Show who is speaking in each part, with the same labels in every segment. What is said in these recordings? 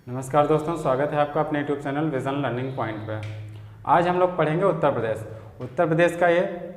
Speaker 1: नमस्कार दोस्तों, स्वागत है आपका अपने YouTube channel vision learning point पे। आज हम लोग पढ़ेंगे उत्तर प्रदेश। उत्तर प्रदेश का ये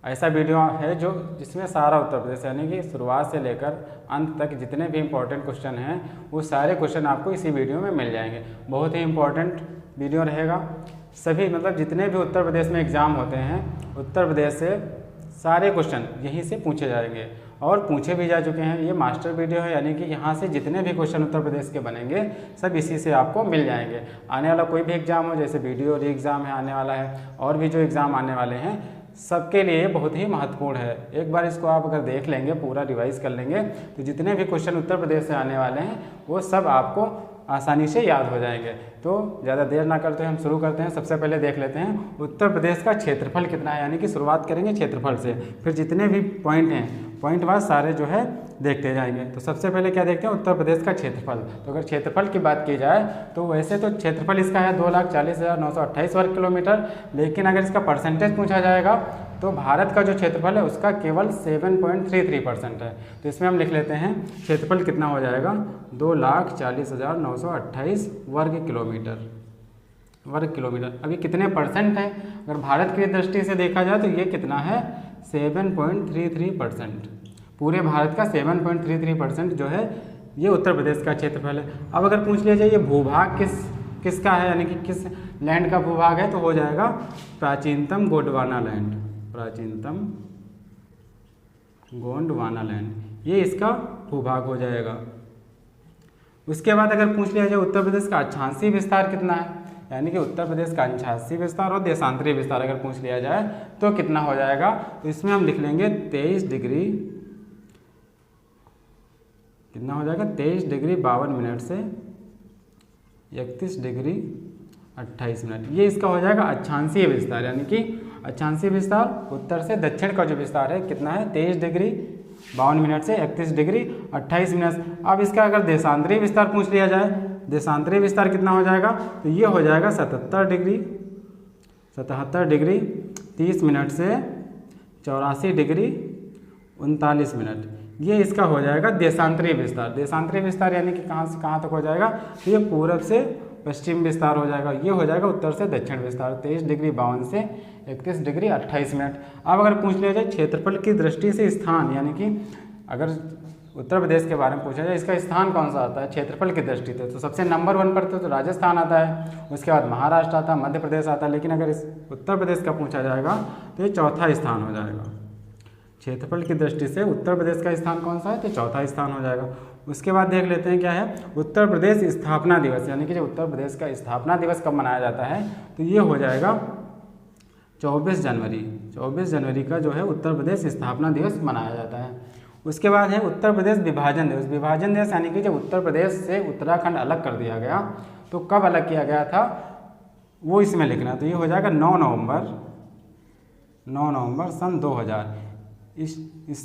Speaker 1: ऐसा वीडियो है जिसमें सारा उत्तर प्रदेश यानी कि शुरुआत से लेकर अंत तक जितने भी इम्पोर्टेंट क्वेश्चन हैं वो सारे क्वेश्चन आपको इसी वीडियो में मिल जाएंगे। बहुत ही इम्पोर्टेंट वीडियो रहेगा। सभी जितने भी उत्तर प्रदेश में एग्ज़ाम होते हैं उत्तर प्रदेश से सारे क्वेश्चन यहीं से पूछे जाएंगे और पूछे भी जा चुके हैं। ये मास्टर वीडियो है यानी कि यहाँ से जितने भी क्वेश्चन उत्तर प्रदेश के बनेंगे सब इसी से आपको मिल जाएंगे। आने वाला कोई भी एग्ज़ाम हो, जैसे वीडियो री एग्ज़ाम है आने वाला है और भी जो एग्ज़ाम आने वाले हैं सबके लिए बहुत ही महत्वपूर्ण है। एक बार इसको आप अगर देख लेंगे, पूरा रिवाइज कर लेंगे तो जितने भी क्वेश्चन उत्तर प्रदेश से आने वाले हैं वो सब आपको आसानी से याद हो जाएंगे। तो ज़्यादा देर ना करते हुए हम शुरू करते हैं। सबसे पहले देख लेते हैं उत्तर प्रदेश का क्षेत्रफल कितना है, यानी कि शुरुआत करेंगे क्षेत्रफल से, फिर जितने भी पॉइंट हैं पॉइंट वाइज सारे जो है देखते जाएंगे। तो सबसे पहले क्या देखते हैं, उत्तर प्रदेश का क्षेत्रफल। तो अगर क्षेत्रफल की बात की जाए तो वैसे तो क्षेत्रफल इसका है 2,40,928 वर्ग किलोमीटर, लेकिन अगर इसका परसेंटेज पूछा जाएगा तो भारत का जो क्षेत्रफल है उसका केवल 7.33% है। तो इसमें हम लिख लेते हैं क्षेत्रफल कितना हो जाएगा, 2,40,928 वर्ग किलोमीटर। अभी कितने परसेंट है, अगर भारत की दृष्टि से देखा जाए तो ये कितना है, 7.33%। पूरे भारत का 7.33% जो है ये उत्तर प्रदेश का क्षेत्रफल है। अब अगर पूछ लिया जाए ये भूभाग किसका है, यानी कि किस लैंड का भूभाग है, तो हो जाएगा प्राचीनतम गोंडवाना लैंड। प्राचीनतम गोंडवाना लैंड ये इसका भूभाग हो जाएगा। उसके बाद अगर पूछ लिया जाए उत्तर प्रदेश का अक्षांशीय विस्तार कितना है, यानी कि उत्तर प्रदेश का अक्षांशीय विस्तार और देशांतरीय विस्तार अगर पूछ लिया जाए तो कितना हो जाएगा, तो इसमें हम लिख लेंगे 23 डिग्री, कितना हो जाएगा 23 डिग्री 52 मिनट से 31 डिग्री 28 मिनट। ये इसका हो जाएगा अक्षांशीय विस्तार, यानी कि अक्षांशीय विस्तार उत्तर से दक्षिण का जो विस्तार है कितना है, 23 डिग्री 52 मिनट से 31 डिग्री 28 मिनट। अब इसका अगर देशांतरीय विस्तार पूछ लिया जाए, देशांतरीय विस्तार कितना हो जाएगा, तो ये हो जाएगा 77 डिग्री 30 मिनट से 84 डिग्री 39 मिनट। ये इसका हो जाएगा देशांतरीय विस्तार। देशांतरीय विस्तार यानी कि कहाँ से कहाँ तक हो जाएगा, तो ये पूरब से पश्चिम विस्तार हो जाएगा। ये हो जाएगा उत्तर से दक्षिण विस्तार, 23 डिग्री 52 से 31 डिग्री 28 मिनट। अब अगर पूछ लिया जाए क्षेत्रफल की दृष्टि से स्थान, यानी कि अगर उत्तर प्रदेश के बारे में पूछा जाए इसका स्थान कौन सा आता है क्षेत्रफल की दृष्टि से, तो सबसे नंबर 1 पर तो राजस्थान आता है, उसके बाद महाराष्ट्र आता है, मध्य प्रदेश आता है। लेकिन अगर इस उत्तर प्रदेश का पूछा जाएगा तो ये चौथा स्थान हो जाएगा। क्षेत्रफल की दृष्टि से उत्तर प्रदेश का स्थान कौन सा है, तो चौथा स्थान हो जाएगा। उसके बाद देख लेते हैं क्या है उत्तर प्रदेश स्थापना दिवस, यानी कि जो उत्तर प्रदेश का स्थापना दिवस कब मनाया जाता है, तो ये हो जाएगा 24 जनवरी का जो है उत्तर प्रदेश स्थापना दिवस मनाया जाता है। उसके बाद है उत्तर प्रदेश विभाजन दिवस। विभाजन दिवस यानी कि जब उत्तर प्रदेश से उत्तराखंड अलग कर दिया गया तो कब अलग किया गया था वो इसमें लिखना। तो ये हो जाएगा 9 नवंबर सन 2000। इस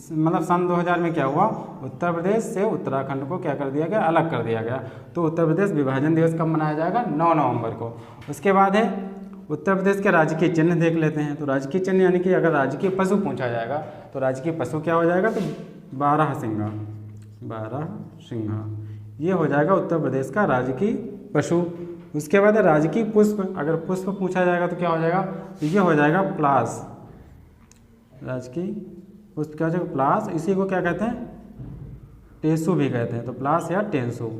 Speaker 1: सन 2000 में क्या हुआ, उत्तर प्रदेश से उत्तराखंड को क्या कर दिया गया, अलग कर दिया गया। तो उत्तर प्रदेश विभाजन दिवस कब मनाया जाएगा, 9 नवंबर को। उसके बाद है उत्तर प्रदेश के राजकीय चिन्ह देख लेते हैं। तो राजकीय चिन्ह यानी कि अगर राजकीय पशु पूछा जाएगा तो राजकीय पशु क्या हो जाएगा, तो 12 सिंघा ये हो जाएगा उत्तर प्रदेश का राजकीय पशु। उसके बाद है राजकीय पुष्प। अगर पुष्प पूछा जाएगा तो क्या हो जाएगा, तो ये हो जाएगा प्लास। राजकीय पुष्प क्या हो जाएगा, प्लास। इसी को क्या कहते हैं, टेसु भी कहते हैं, तो प्लास या टेंसु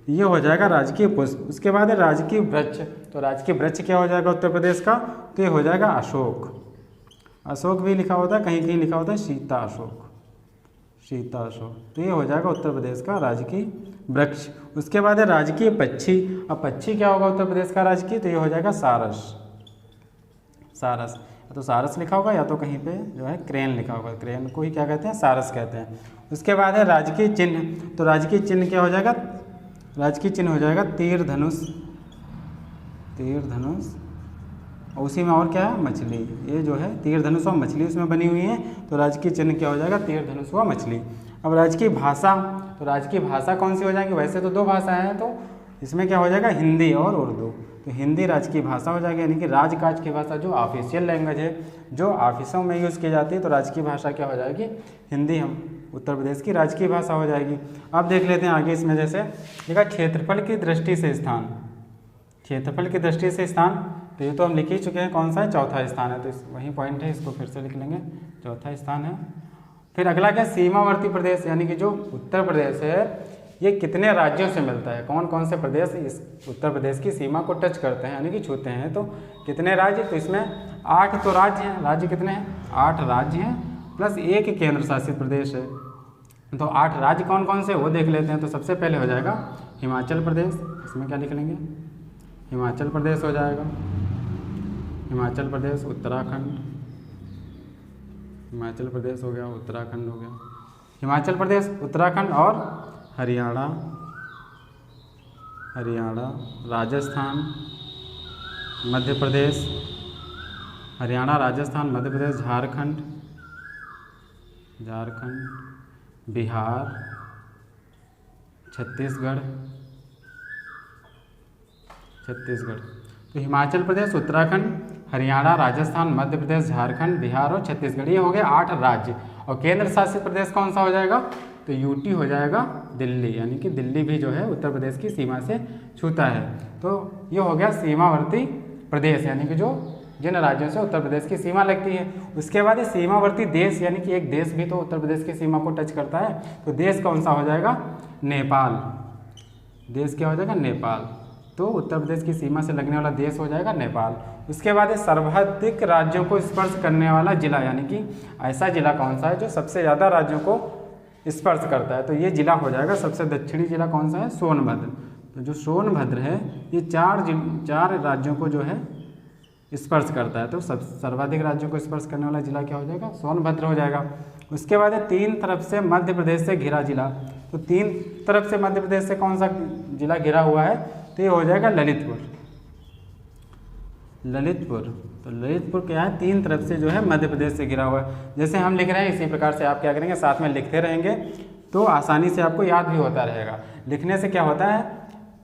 Speaker 1: ये हो जाएगा राजकीय पुष्प। उसके बाद है राजकीय वृक्ष। तो राजकीय वृक्ष क्या हो जाएगा उत्तर प्रदेश का, तो ये हो जाएगा अशोक। अशोक भी लिखा होता है, कहीं कहीं लिखा होता है सीता अशोक। तो ये हो जाएगा उत्तर प्रदेश का राजकीय वृक्ष। उसके बाद है राजकीय पक्षी। अब पक्षी क्या होगा उत्तर प्रदेश का राजकीय, तो ये हो जाएगा सारस। तो सारस लिखा होगा या तो कहीं पे जो है क्रेन लिखा होगा, क्रेन को ही क्या कहते हैं, सारस कहते हैं। उसके बाद है राजकीय चिन्ह। तो राजकीय चिन्ह क्या हो जाएगा, राजकीय चिन्ह हो जाएगा तीर धनुष। और उसी में और क्या है, मछली। ये जो है तीर धनुष और मछली उसमें बनी हुई है, तो राजकीय चिन्ह क्या हो जाएगा, तीर धनुष व मछली। अब राजकीय भाषा। तो राजकीय भाषा कौन सी हो जाएगी, वैसे तो 2 भाषाएं हैं, तो इसमें क्या हो जाएगा, हिंदी और उर्दू। तो हिंदी राजकीय भाषा हो जाएगी, यानी कि राजकाज की भाषा जो ऑफिशियल लैंग्वेज है, जो ऑफिसों में यूज़ की जाती है, तो राजकीय भाषा क्या हो जाएगी, हिंदी हम उत्तर प्रदेश की राजकीय भाषा हो जाएगी। अब देख लेते हैं आगे इसमें, जैसे देखा क्षेत्रफल की दृष्टि से स्थान, क्षेत्रफल की दृष्टि से स्थान, तो ये तो हम लिख ही चुके हैं, कौन सा है, चौथा स्थान है, तो वही पॉइंट है, इसको फिर से लिख लेंगे, चौथा स्थान है। फिर अगला क्या, सीमावर्ती प्रदेश, यानी कि जो उत्तर प्रदेश है ये कितने राज्यों से मिलता है, कौन कौन से प्रदेश इस उत्तर प्रदेश की सीमा को टच करते हैं यानी कि छूते हैं, तो कितने राज्य, तो इसमें 8 तो राज्य हैं, राज्य कितने हैं, 8 राज्य हैं प्लस 1 केंद्र शासित प्रदेश है। तो 8 राज्य कौन कौन से वो देख लेते हैं। तो सबसे पहले हो जाएगा हिमाचल प्रदेश, इसमें क्या लिख लेंगे, हिमाचल प्रदेश हो जाएगा, हिमाचल प्रदेश, उत्तराखंड, हिमाचल प्रदेश हो गया, उत्तराखंड हो गया, हिमाचल प्रदेश, उत्तराखंड और हरियाणा, हरियाणा, राजस्थान, मध्य प्रदेश, हरियाणा, राजस्थान, मध्य प्रदेश, झारखंड, झारखंड, बिहार, छत्तीसगढ़, छत्तीसगढ़। तो हिमाचल प्रदेश, उत्तराखंड, हरियाणा, राजस्थान, मध्य प्रदेश, झारखंड, बिहार और छत्तीसगढ़, ये हो गए 8 राज्य। और केंद्र शासित प्रदेश कौन सा हो जाएगा, तो यूटी हो जाएगा दिल्ली, यानी कि दिल्ली भी जो है उत्तर प्रदेश की सीमा से छूता है। तो ये हो गया सीमावर्ती प्रदेश, यानी कि जो जिन राज्यों से उत्तर प्रदेश की सीमा लगती है। उसके बाद ये सीमावर्ती देश, यानी कि एक देश भी तो उत्तर प्रदेश की सीमा को टच करता है, तो देश कौन सा हो जाएगा, नेपाल, देश क्या हो जाएगा, नेपाल। तो उत्तर प्रदेश की सीमा से लगने वाला देश हो जाएगा नेपाल। उसके बाद सर्वाधिक राज्यों को स्पर्श करने वाला जिला, यानी कि ऐसा जिला कौन सा है जो सबसे ज़्यादा राज्यों को स्पर्श करता है, तो ये जिला हो जाएगा सबसे दक्षिणी जिला कौन सा है, सोनभद्र। तो जो सोनभद्र है ये 4 राज्यों को जो है स्पर्श करता है, तो सब सर्वाधिक राज्यों को स्पर्श करने वाला जिला क्या हो जाएगा, सोनभद्र हो जाएगा। उसके बाद है 3 तरफ से मध्य प्रदेश से घिरा जिला, तो 3 तरफ से मध्य प्रदेश से कौन सा जिला घिरा हुआ है, तो ये हो जाएगा ललितपुर, ललितपुर। तो ललितपुर क्या है, 3 तरफ से जो है मध्य प्रदेश से घिरा हुआ है। जैसे हम लिख रहे हैं इसी प्रकार से आप क्या करेंगे, साथ में लिखते रहेंगे तो आसानी से आपको याद भी होता रहेगा। लिखने से क्या होता है,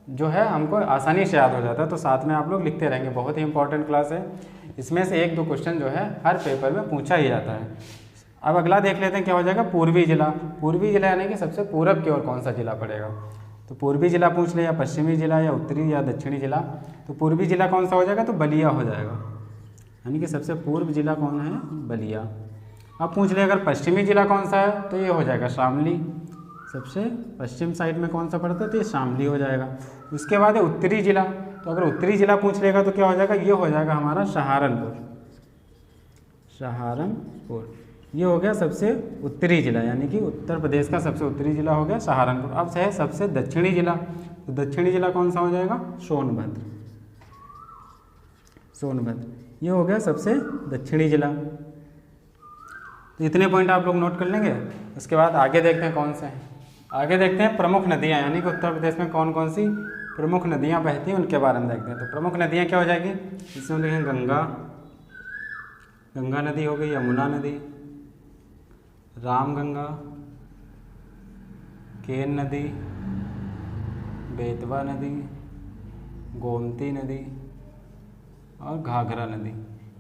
Speaker 1: जो है हमको आसानी से याद हो जाता है, तो साथ में आप लोग लिखते रहेंगे। बहुत ही इंपॉर्टेंट क्लास है, इसमें से 1-2 क्वेश्चन जो है हर पेपर में पूछा ही जाता है। अब अगला देख लेते हैं क्या हो जाएगा, पूर्वी जिला। पूर्वी जिला यानी कि सबसे पूरब की ओर कौन सा जिला पड़ेगा, तो पूर्वी जिला पूछ ले, या पश्चिमी जिला, या उत्तरी या दक्षिणी जिला। तो पूर्वी जिला कौन सा हो जाएगा, तो बलिया हो जाएगा, यानी कि सबसे पूर्व जिला कौन है, बलिया। अब पूछ ले अगर पश्चिमी जिला कौन सा है, तो ये हो जाएगा शामली, सबसे पश्चिम साइड में कौन सा पड़ता है, तो ये शामली हो जाएगा। उसके बाद है उत्तरी जिला, तो अगर उत्तरी जिला पूछ लेगा तो क्या हो जाएगा, ये हो जाएगा हमारा सहारनपुर, सहारनपुर। ये हो गया सबसे उत्तरी जिला, यानी कि उत्तर प्रदेश का सबसे उत्तरी जिला हो गया सहारनपुर। अब है सबसे दक्षिणी जिला, तो दक्षिणी जिला कौन सा हो जाएगा, सोनभद्र, सोनभद्र। ये हो गया सबसे दक्षिणी जिला। तो इतने पॉइंट आप लोग नोट कर लेंगे। उसके बाद आगे देखते हैं कौन से हैं, आगे देखते हैं प्रमुख नदियाँ, यानी कि उत्तर प्रदेश में कौन कौन सी प्रमुख नदियाँ बहती हैं उनके बारे में देखते हैं। तो प्रमुख नदियाँ क्या हो जाएगी, इसमें लिखेंगे गंगा, गंगा नदी हो गई, यमुना नदी, रामगंगा, केन नदी, बेतवा नदी, गोमती नदी और घाघरा नदी।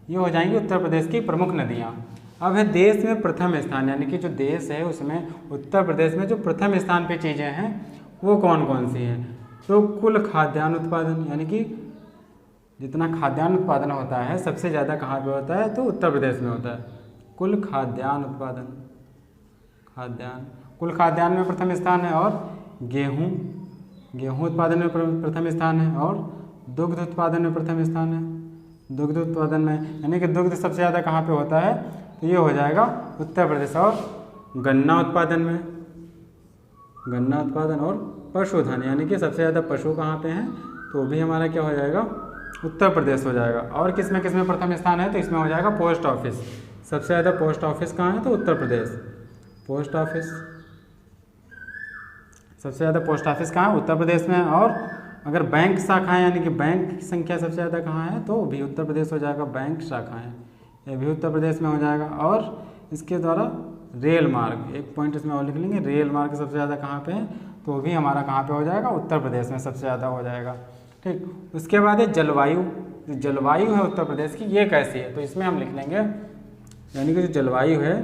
Speaker 1: ये हो जाएंगी उत्तर प्रदेश की प्रमुख नदियाँ। अब है देश में प्रथम स्थान, यानी कि जो देश है उसमें उत्तर प्रदेश में जो प्रथम स्थान पे चीज़ें हैं वो कौन कौन सी हैं, तो कुल खाद्यान्न उत्पादन, यानी कि जितना खाद्यान्न उत्पादन होता है सबसे ज़्यादा कहाँ पे होता है, तो उत्तर प्रदेश में होता है। कुल खाद्यान्न उत्पादन, खाद्यान्न, कुल खाद्यान्न में प्रथम स्थान है, और गेहूँ, गेहूँ उत्पादन में प्रथम स्थान है, और दुग्ध उत्पादन में प्रथम स्थान है, दुग्ध उत्पादन में, यानी कि दुग्ध सबसे ज़्यादा कहाँ पे होता है, तो ये हो जाएगा उत्तर प्रदेश। और गन्ना उत्पादन में, गन्ना उत्पादन और पशुधन, यानी कि सबसे ज़्यादा पशु कहाँ पे हैं, तो भी हमारा क्या हो जाएगा, उत्तर प्रदेश हो जाएगा। और किस में प्रथम स्थान है, तो इसमें हो जाएगा पोस्ट ऑफिस, सबसे ज़्यादा पोस्ट ऑफिस कहाँ है, तो उत्तर प्रदेश, पोस्ट ऑफिस, सबसे ज़्यादा पोस्ट ऑफिस कहाँ है, उत्तर प्रदेश में। और अगर बैंक शाखाएँ, यानी कि बैंक की संख्या सबसे ज़्यादा कहाँ है, तो भी उत्तर प्रदेश हो जाएगा, बैंक शाखाएँ, ये भी उत्तर प्रदेश में हो जाएगा। और इसके द्वारा रेल मार्ग, एक पॉइंट इसमें और लिख लेंगे, रेल मार्ग सबसे ज़्यादा कहाँ पे है, तो वो भी हमारा कहाँ पे हो जाएगा, उत्तर प्रदेश में सबसे ज़्यादा हो जाएगा। ठीक, उसके बाद है जलवायु, जो जलवायु है उत्तर प्रदेश की ये कैसी है, तो इसमें हम लिख लेंगे, यानी कि जो जलवायु है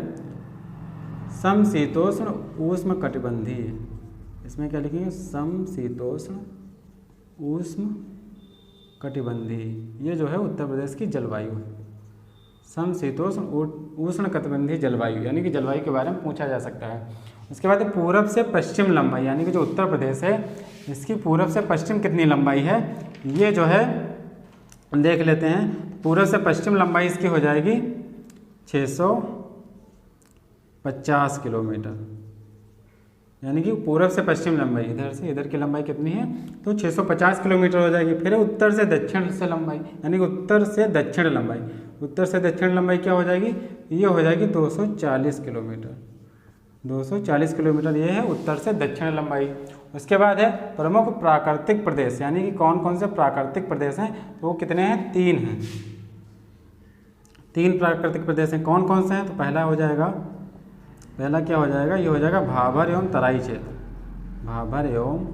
Speaker 1: समशीतोष्ण उष्ण कटिबंधीय, इसमें क्या लिखेंगे, समशीतोष्ण उष्ण कटिबंधीय, ये जो है उत्तर प्रदेश की जलवायु है। समशीतोष्ण उष्ण कटिबंधीय जलवायु, यानी कि जलवायु के बारे में पूछा जा सकता है। उसके बाद पूरब से पश्चिम लंबाई, यानी कि जो उत्तर प्रदेश है इसकी पूरब से पश्चिम कितनी लंबाई है, ये जो है देख लेते हैं। पूरब से पश्चिम लंबाई इसकी हो जाएगी 650 किलोमीटर, यानी कि पूरब से पश्चिम लंबाई, इधर से इधर की लंबाई कितनी है, तो 650 किलोमीटर हो जाएगी। फिर उत्तर से दक्षिण से लंबाई, यानी कि उत्तर से दक्षिण लंबाई, उत्तर से दक्षिण लंबाई क्या हो जाएगी, ये हो जाएगी 240 किलोमीटर। 240 किलोमीटर ये है उत्तर से दक्षिण लंबाई। उसके बाद है प्रमुख प्राकृतिक प्रदेश, यानी कि कौन कौन से प्राकृतिक प्रदेश हैं, तो वो कितने हैं, 3 हैं। 3 प्राकृतिक प्रदेश हैं, कौन कौन से हैं, तो पहला हो जाएगा, पहला क्या हो जाएगा, ये हो जाएगा भाबर एवं तराई क्षेत्र, भाबर एवं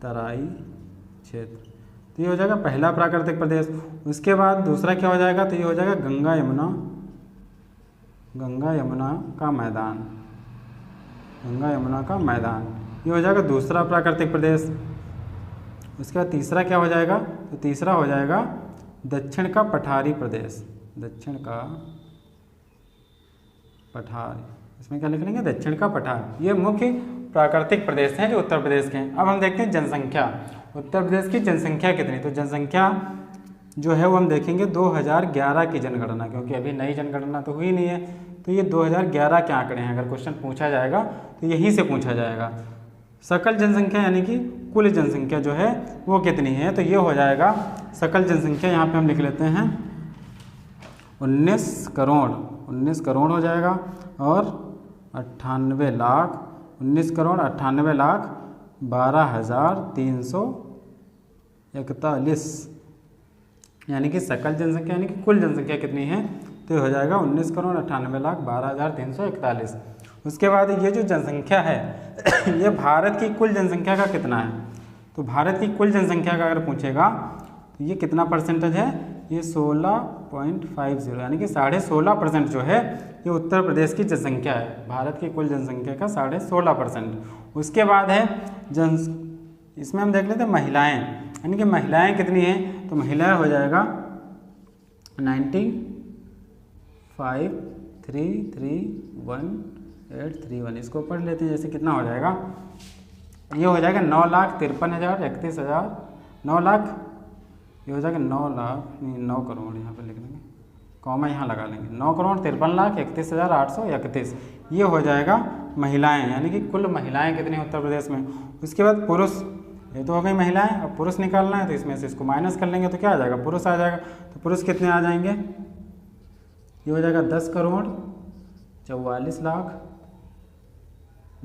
Speaker 1: तराई क्षेत्र, तो ये हो जाएगा पहला प्राकृतिक प्रदेश। उसके बाद दूसरा क्या हो जाएगा, तो ये हो जाएगा गंगा यमुना का मैदान, गंगा यमुना का मैदान, ये हो जाएगा दूसरा प्राकृतिक प्रदेश। उसके बाद तीसरा क्या हो जाएगा, तो तीसरा हो जाएगा दक्षिण का पठारी प्रदेश, दक्षिण का पठार, इसमें क्या लिख लेंगे, दक्षिण का पठार। ये मुख्य प्राकृतिक प्रदेश हैं जो उत्तर प्रदेश के हैं। अब हम देखते हैं जनसंख्या, उत्तर प्रदेश की जनसंख्या कितनी, तो जनसंख्या जो है वो हम देखेंगे 2011 की जनगणना, क्योंकि अभी नई जनगणना तो हुई नहीं है, तो ये 2011 के आंकड़े हैं। अगर क्वेश्चन पूछा जाएगा तो यहीं से पूछा जाएगा। सकल जनसंख्या यानी कि कुल जनसंख्या जो है वो कितनी है, तो ये हो जाएगा सकल जनसंख्या, यहाँ पे हम लिख लेते हैं 19 करोड़, 19 करोड़ हो जाएगा, और 98 लाख, 19 करोड़ 98 लाख 12,341, यानी कि सकल जनसंख्या यानी कि कुल जनसंख्या कितनी है, तो ये हो जाएगा 19 करोड़ 98 लाख 12,341। उसके बाद ये जो जनसंख्या है ये भारत की कुल जनसंख्या का कितना है, तो भारत की कुल जनसंख्या का अगर पूछेगा तो ये कितना परसेंटेज है, ये 16.50, यानी कि 16.5% जो है ये उत्तर प्रदेश की जनसंख्या है, भारत की कुल जनसंख्या का 16.5%। उसके बाद है इसमें हम देख लेते हैं महिलाएं, यानी कि महिलाएं कितनी हैं, तो महिलाएं हो जाएगा 95,331,831, इसको पढ़ लेते हैं, जैसे कितना हो जाएगा, ये हो जाएगा 9,53,31,000, 9 लाख, ये हो जाएगा 9 लाख नहीं 9 करोड़, यहाँ पे लिख लेंगे, कॉमा यहाँ लगा लेंगे, 9,53,31,831, ये हो जाएगा महिलाएं, यानी कि कुल महिलाएं कितनी हैं उत्तर प्रदेश में। उसके बाद पुरुष, ये तो हो गई महिलाएं, अब पुरुष निकालना है तो इसमें से इसको माइनस कर लेंगे तो क्या आ जाएगा, पुरुष आ जाएगा। तो पुरुष कितने आ जाएंगे, ये हो जाएगा 10 करोड़ 44 लाख,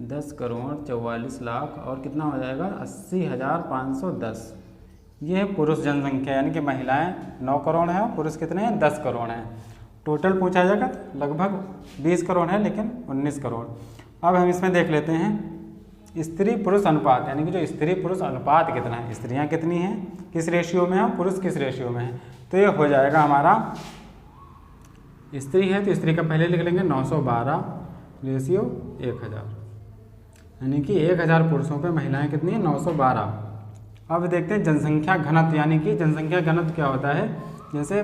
Speaker 1: 10 करोड़ 44 लाख, और कितना हो जाएगा 80,510, ये है पुरुष जनसंख्या, यानी कि महिलाएं 9 करोड़ हैं और पुरुष कितने हैं 10 करोड़ हैं। टोटल पूछा जाएगा लगभग 20 करोड़ है, लेकिन 19 करोड़। अब हम इसमें देख लेते हैं स्त्री पुरुष अनुपात, यानी कि जो स्त्री पुरुष अनुपात कितना है, स्त्रियां कितनी हैं, किस रेशियो में है, पुरुष किस रेशियो में है, तो ये हो जाएगा हमारा, स्त्री है तो स्त्री का पहले लिख लेंगे 912 रेशियो 1000, यानी कि 1000 पुरुषों पे महिलाएं कितनी है 912। अब देखते हैं जनसंख्या घनत्व, यानी कि जनसंख्या घनत्व क्या होता है, जैसे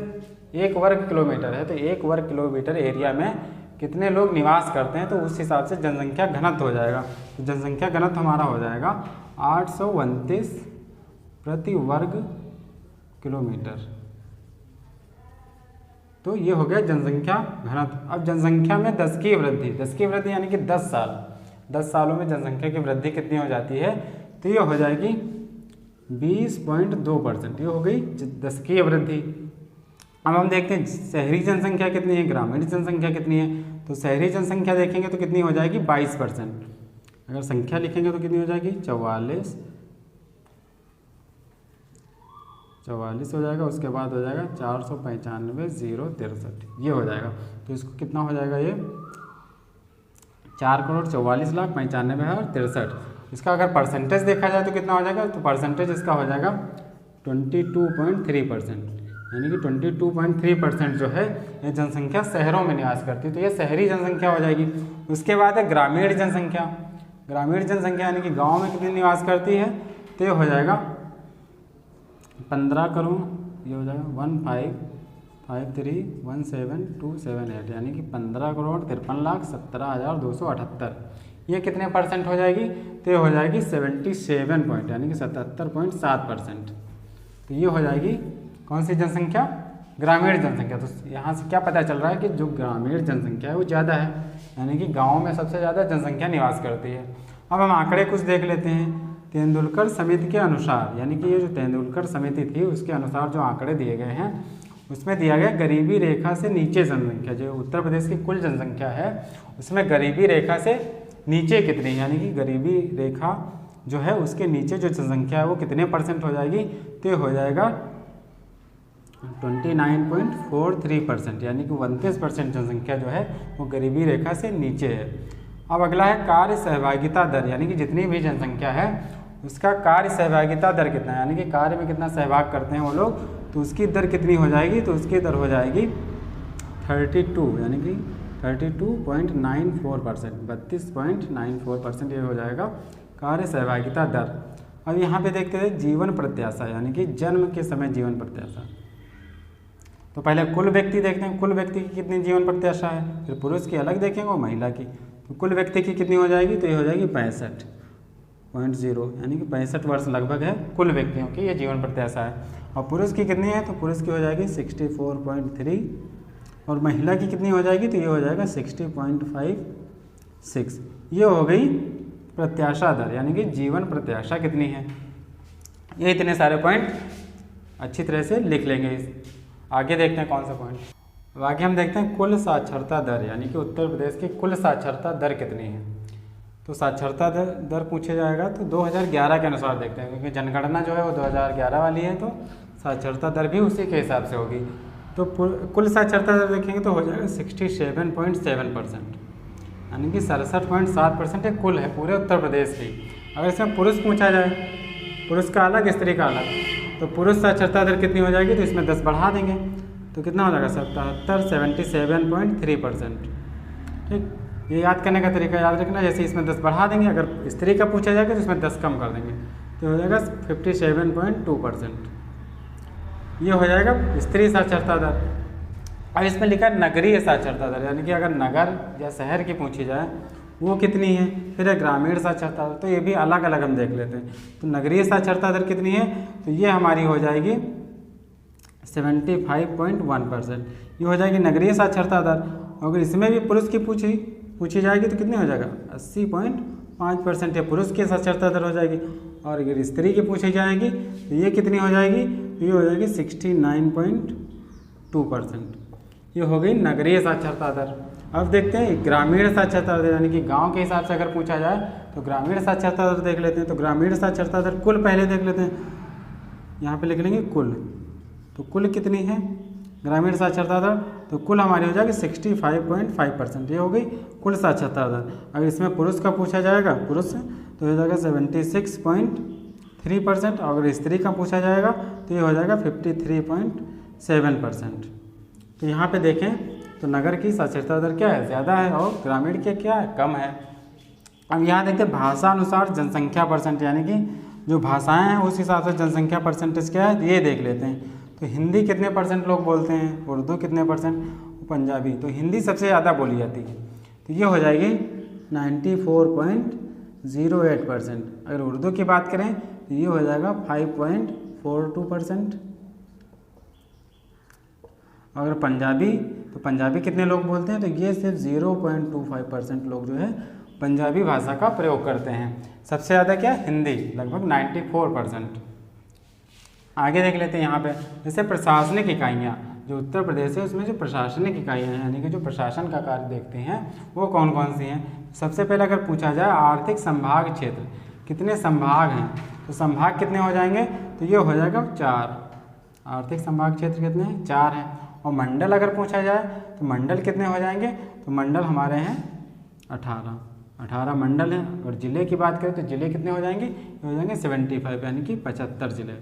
Speaker 1: 1 वर्ग किलोमीटर है तो 1 वर्ग किलोमीटर एरिया में कितने लोग निवास करते हैं, तो उस हिसाब से जनसंख्या घनत्व हो जाएगा। तो जनसंख्या घनत्व हमारा हो जाएगा 829 प्रति वर्ग किलोमीटर, तो ये हो गया जनसंख्या घनत्व। अब जनसंख्या में 10 की वृद्धि, 10 की वृद्धि यानी कि 10 साल, 10 सालों में जनसंख्या की वृद्धि कितनी हो जाती है, तो ये हो जाएगी 20.2%, ये हो गई 10 की वृद्धि। अब हम देखते हैं शहरी जनसंख्या कितनी है, ग्रामीण जनसंख्या कितनी है, तो शहरी जनसंख्या देखेंगे तो कितनी हो जाएगी 22%, अगर संख्या लिखेंगे तो कितनी हो जाएगी 44 हो जाएगा। उसके बाद हो जाएगा 495,063, ये हो जाएगा, तो इसको कितना हो जाएगा, ये 4,44,95,063। इसका अगर परसेंटेज देखा जाए तो कितना हो जाएगा, तो परसेंटेज इसका हो जाएगा 22.3%, यानी कि 22.3% जो है ये जनसंख्या शहरों में निवास करती है, तो ये शहरी जनसंख्या हो जाएगी। उसके बाद है ग्रामीण जनसंख्या। ग्रामीण जनसंख्या यानी कि गांव में कितनी निवास करती है, तो ये हो जाएगा 15 करोड़, ये हो जाएगा 15,53,17,278 यानी कि 15,53,17,278। ये कितने परसेंट हो जाएगी, तो ये हो जाएगी 77 पॉइंट यानी कि 77.7%। तो ये हो जाएगी कौन सी जनसंख्या, ग्रामीण जनसंख्या। तो यहाँ से क्या पता चल रहा है कि जो ग्रामीण जनसंख्या है वो ज़्यादा है, यानी कि गाँव में सबसे ज़्यादा जनसंख्या निवास करती है। अब हम आंकड़े कुछ देख लेते हैं। तेंदुलकर समिति के अनुसार, यानी कि ये जो तेंदुलकर समिति थी उसके अनुसार जो आंकड़े दिए गए हैं उसमें दिया गया गरीबी रेखा से नीचे जनसंख्या, जो उत्तर प्रदेश की कुल जनसंख्या है उसमें गरीबी रेखा से नीचे कितनी, यानी कि गरीबी रेखा जो है उसके नीचे जो जनसंख्या है वो कितने परसेंट हो जाएगी, तो हो जाएगा 29.43%, यानी कि 29% जनसंख्या जो है वो गरीबी रेखा से नीचे है। अब अगला है कार्य सहभागिता दर, यानी कि जितनी भी जनसंख्या है उसका कार्य सहभागिता दर कितना है, यानी कि कार्य में कितना सहभाग करते हैं वो लोग, तो उसकी दर कितनी हो जाएगी, तो उसकी दर हो जाएगी 32, यानी कि 32.94%, 32.94% ये हो जाएगा कार्य सहभागिता दर। अब यहाँ पे देखते हैं जीवन प्रत्याशा, यानी कि जन्म के समय जीवन प्रत्याशा। तो पहले कुल व्यक्ति देखते हैं, कुल व्यक्ति की कितनी जीवन प्रत्याशा है, फिर पुरुष की अलग देखेंगे और महिला की। तो कुल व्यक्ति की कितनी हो जाएगी, तो ये हो जाएगी 65.0, यानी कि 65 वर्ष लगभग है कुल व्यक्तियों की ये जीवन प्रत्याशा है। और पुरुष की कितनी है, तो पुरुष की हो जाएगी 64.3 और महिला की कितनी हो जाएगी, तो ये हो जाएगा 60.56। ये हो गई प्रत्याशा दर, यानी कि जीवन प्रत्याशा कितनी है। ये इतने सारे पॉइंट अच्छी तरह से लिख लेंगे। आगे देखते हैं कौन सा पॉइंट। अब आगे हम देखते हैं कुल साक्षरता दर, यानी कि उत्तर प्रदेश की कुल साक्षरता दर कितनी है। तो साक्षरता दर पूछा जाएगा तो 2011 के अनुसार देखते हैं, क्योंकि जनगणना जो है वो 2011 वाली है, तो साक्षरता दर भी उसी के हिसाब से होगी। तो कुल साक्षरता दर देखेंगे तो हो जाएगा 67.7%, यानी कि 67.7% एक कुल है पूरे उत्तर प्रदेश की। अगर इसमें पुरुष पूछा जाए, पुरुष का अलग स्त्री का अलग, तो पुरुष साक्षरता दर कितनी हो जाएगी, तो इसमें 10 बढ़ा देंगे तो कितना हो जाएगा 77.3%। ठीक, ये याद करने का तरीका याद रखना, जैसे इसमें 10 बढ़ा देंगे, अगर स्त्री का पूछा जाएगा तो इसमें 10 कम कर देंगे तो हो जाएगा 57.2%। ये हो जाएगा स्त्री साक्षरता दर। अब इसमें लिखा है नगरीय साक्षरता दर, यानी कि अगर नगर या शहर की पूछी जाए वो कितनी है, फिर है ग्रामीण साक्षरता दर, तो ये भी अलग अलग हम देख लेते हैं। तो नगरीय साक्षरता दर कितनी है, तो ये हमारी हो जाएगी 75.1%, ये हो जाएगी नगरीय साक्षरता दर। अगर इसमें भी पुरुष की पूछी जाएगी तो कितनी हो जाएगा 80.5%, ये पुरुष की साक्षरता दर हो जाएगी। और अगर स्त्री की पूछी जाएगी तो ये कितनी हो जाएगी, तो ये हो जाएगी 69.2%, ये हो गई नगरीय साक्षरता दर। अब देखते हैं ग्रामीण साक्षरता दर, यानी कि गांव के हिसाब से अगर पूछा जाए तो ग्रामीण साक्षरता दर देख लेते हैं। तो ग्रामीण साक्षरता दर कुल पहले देख लेते हैं, यहाँ पे लिख लेंगे कुल। तो कुल कितनी है ग्रामीण साक्षरता दर, तो कुल हमारी हो जाएगी 65.5%, ये हो गई कुल साक्षरता दर। अगर इसमें पुरुष का पूछा जाएगा, पुरुष तो हो जाएगा 76.3%, और अगर स्त्री का पूछा जाएगा तो ये हो जाएगा 53.7%। तो यहाँ पे देखें तो नगर की साक्षरता दर क्या है, ज़्यादा है, और ग्रामीण के क्या है, कम है। अब यहाँ देखते हैं भाषा अनुसार जनसंख्या परसेंट, यानी कि जो भाषाएं हैं उस हिसाब से जनसंख्या परसेंटेज क्या है, ये देख लेते हैं। तो हिंदी कितने परसेंट लोग बोलते हैं, उर्दू कितने परसेंट, पंजाबी। तो हिंदी सबसे ज़्यादा बोली जाती है, तो ये हो जाएगी 94.08%। अगर उर्दू की बात करें तो ये हो जाएगा 5.42%। अगर पंजाबी, तो पंजाबी कितने लोग बोलते हैं, तो ये सिर्फ 0.25% लोग जो है पंजाबी भाषा का प्रयोग करते हैं। सबसे ज़्यादा क्या, हिंदी, लगभग 94%। आगे देख लेते हैं यहाँ पे, जैसे प्रशासनिक इकाइयाँ, जो उत्तर प्रदेश है उसमें जो प्रशासनिक इकाइयाँ हैं, यानी कि जो प्रशासन का कार्य देखते हैं वो कौन कौन सी हैं। सबसे पहले अगर पूछा जाए आर्थिक संभाग क्षेत्र, कितने संभाग हैं, तो संभाग कितने हो जाएंगे, तो ये हो जाएगा 4। आर्थिक संभाग क्षेत्र कितने हैं, 4 हैं। और मंडल अगर पूछा जाए तो मंडल कितने हो जाएंगे, तो मंडल हमारे हैं 18 मंडल हैं। और ज़िले की बात करें तो ज़िले कितने हो जाएंगे, हो जाएंगे 75, यानी कि 75 ज़िले,